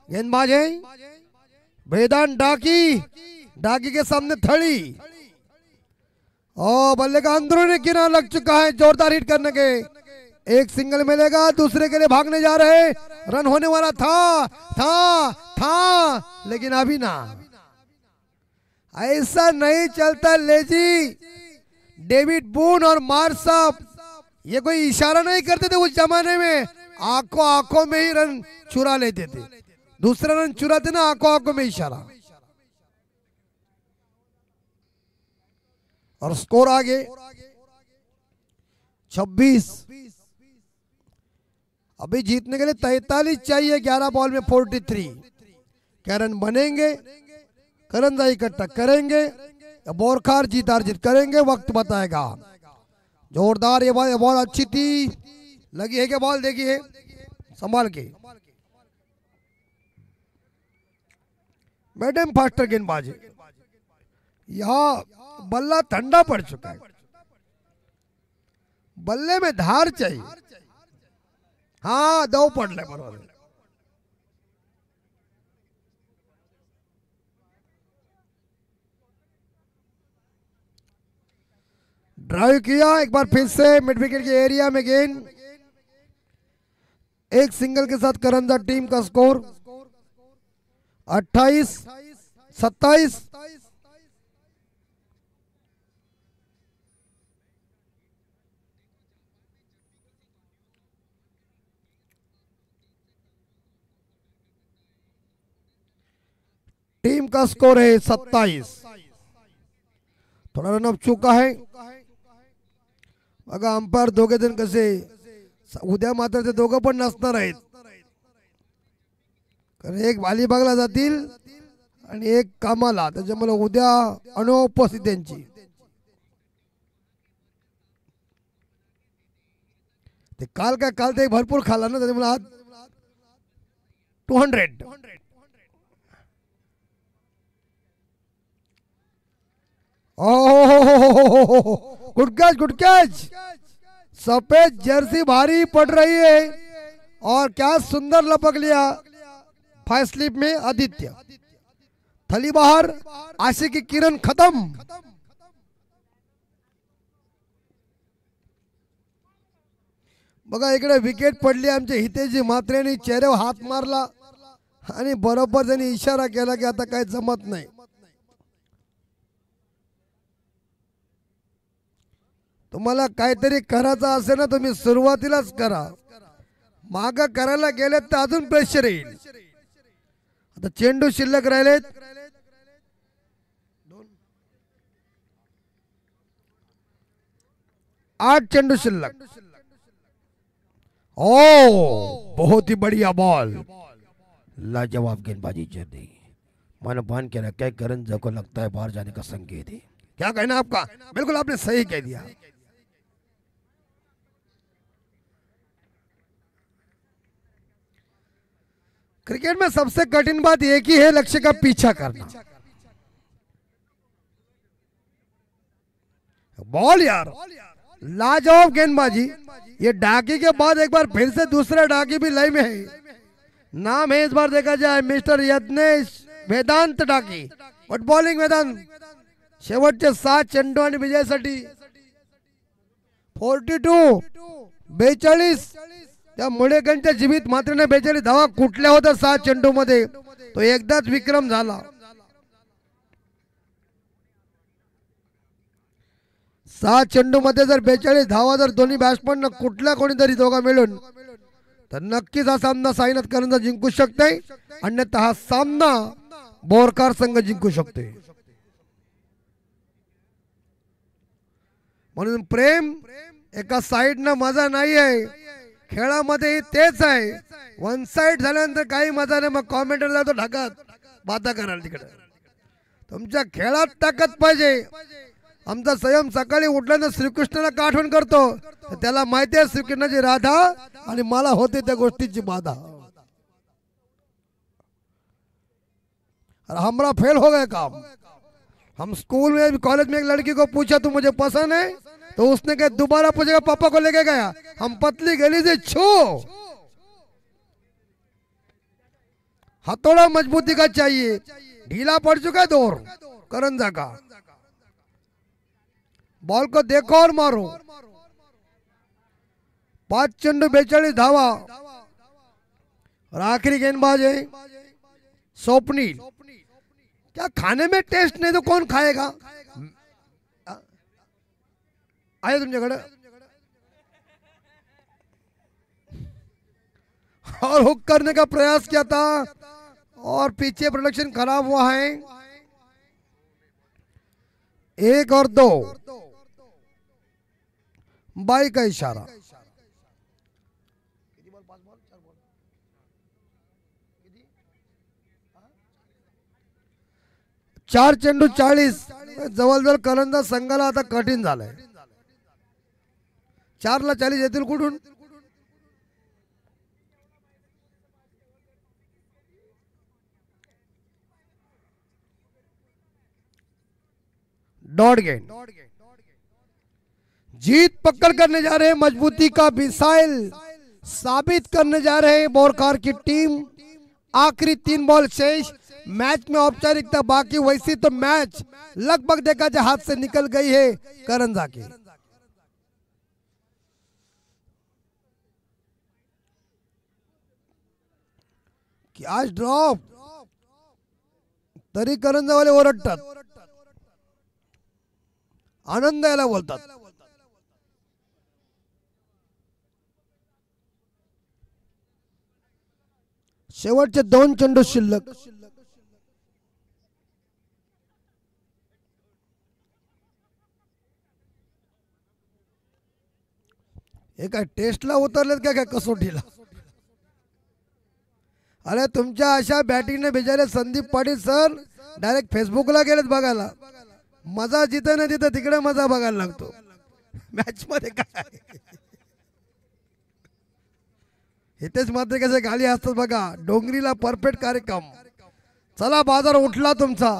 गेंदबाज है वेदांत डाकी. डाकी के सामने थड़ी और बल्ले का अंदरूनी किनारा लग चुका है. जोरदार हिट करने के एक सिंगल मिलेगा. दूसरे के लिए भागने जा रहे. रन होने वाला था लेकिन अभी ना. ऐसा नहीं चलता लेजी. डेविड बून और मार्शल ये कोई इशारा नहीं करते थे उस जमाने में. आंखों में ही रन चुरा लेते थे. दूसरा रन चुराते ना, आंखों में इशारा. और स्कोर आगे 26. अभी जीतने के लिए 43 चाहिए. 11 बॉल में 43. क्या रन बनेंगे? करंजा इकट्ठा करेंगे या बोरखार जीत अर्जित करेंगे? वक्त बताएगा. जोरदार ये बॉल अच्छी थी. लगी है क्या बॉल? देखिए संभाल के. मैडम फास्टर गेंदबाजी. यहाँ बल्ला ठंडा पड़ चुका है. बल्ले में धार चाहिए. हाँ दो पडले बरोबर. ड्राइव किया एक बार फिर से मिड विकेट के एरिया में. गेंद एक सिंगल के साथ करंजा टीम का स्कोर 28-27. टीम का स्कोर है 27. थोड़ा रन अप चुका है. बघा अंपायर दोघे जण कसे. उद्या मात्र ते दोघं पण नसणार आहेत, कारण एक अलिबागला जातील आणि एक कामाला. त्याच्यामुळे उद्या अनुपस्थित त्यांची. ते काल ते भरपूर खाला ना, त्याच्यामुळे आज 200. Good catch. सफेद जर्सी भारी पड़ रही है और क्या सुंदर लपक लिया. 5 स्लिप में आदित्य. थली बाहर, आशिकी किरण खत्म। बघा इकडे विकेट पडली आमच्या हितेजी म्हात्रेंनी चेहऱ्यावर हात मारला आणि बरोबर त्यांनी इशारा केला की आता काय जमत नाही। तुम्हाला काहीतरी करायचं असेल ना तुम्ही सुरुवातीलाच करा, माग करायला गेले तर अजून प्रेशर येईल। आता चेंडू शिल्लक राहिलेत 8 चेंडू शिल्लक। ओ बहुत ही बढ़िया बॉल, लाजवाब गेंदबाजी चल रही। मैंने पान किया क्या करण को लगता है बाहर जाने का संकेत है। क्या कहना आपका? बिल्कुल आपने सही कह दिया। क्रिकेट में सबसे कठिन बात एक ही है, लक्ष्य का पीछा करना। बॉल यार लाजवाब गेंदबाजी। ये डाकी के बाद एक बार फिर से दूसरा डाकी भी लाइन में है। नाम है इस बार देखा जाए mister Yagnesh Vedant Daki. But bowling Vedant शेवटचे 7 चेंडू आणि विजयासाठी 42 42 त्या मुळेकरच्या जीवित मात्र 42 धावा कुठल्या होत्या 7 चेंडू मध्ये, तो एकदाच विक्रम झाला। 7 चेंडू मध्ये जर 42 धावा जर दोन्ही बॅट्समन कुठल्या कोणीतरी दोघा मिळून तर नक्कीच हा सामना साईनाथ करंजा जिंकू शकते, अन्यथा हा सामना बोरकार संघ जिंकू शकते। म्हणून प्रेम एका साइडनं मजा नाही आहे, खेळामध्ये तेच आहे। वन साइड झाल्यानंतर काही मजा नाही, मग कॉमेंटर जातो ढगात बाता कराल तिकडे। तुमच्या खेळात ताकद पाहिजे। आमचा संयम सकाळी उठल्यानं श्रीकृष्णाला का आठवण करतो, त्याला माहिती आहे श्रीकृष्णाची राधा आणि मला होते त्या गोष्टीची बाधा। और हमारा फेल हो गया काम। हम स्कूल में कॉलेज में एक लड़की को पूछा तू मुझे पसंद है, तो उसने कहा दोबारा पूछेगा पापा को लेके गया। हम पतली गली से छू। हथौड़ा मजबूती का चाहिए, ढीला पड़ चुका है दौर करंजा का। बॉल को देखो और मारो। 5 चेंडू 42 धावा और आखिरी गेंदबाज है स्वप्निल। क्या खाने में टेस्ट नहीं तो कौन खाएगा? आए तुमच्याकडे और हुक करने का प्रयास किया था और पीछे प्रोडक्शन खराब हुआ है। 1 और 2 बाई का इशारा। 4 चेंडू 40 जवळजवळ करंजा संघाला आता कठीण झालंय। 4 ला 40 येतील कुठून? डॉट गेंद। जीत पकड़ करने जा रहे हैं, मजबूती का मिसाइल साबित करने जा रहे हैं बोरकार की टीम। आखिरी 3 बॉल शेष, मैच में औपचारिकता बाकी, वैसी तो मैच लगभग देखा जाए हाथ से निकल गई है करंजा की। की आज ड्रॉप तरी करंजावाले ओरडतात, आनंद याला बोलतात। शेवटचे 2 चेंडू शिल्लक। हे काय टेस्टला उतरलेत काय काय कसोटीला? अरे तुमच्या अशा बॅटिंगने बिचारे संदीप पाटील सर डायरेक्ट फेसबुकला गेलेत बघायला। मजा जिथे ना तिथे तिकडे मजा बघायला लागतो मॅच मध्ये। काय इथेच मात्र कसे गाली असतात बघा। डोंगरीला परफेक्ट कार्यक्रम। चला बाजार उठला तुमचा,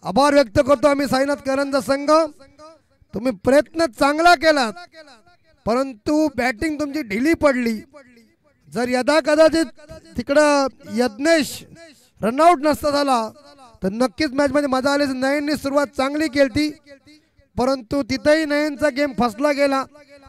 आभार व्यक्त करतो आम्ही साईनाथ करंजा संघ। तुम्ही प्रयत्न चांगला केलात, परंतु बॅटिंग तुमची ढिली पडली। जर यदा कदाचित तिकडं यज्ञेश रनआउट नसता झाला तर नक्कीच मॅच मध्ये मजा आली. नयनने सुरुवात चांगली केली, परंतु तिथेही नयनचा गेम फसला गेला.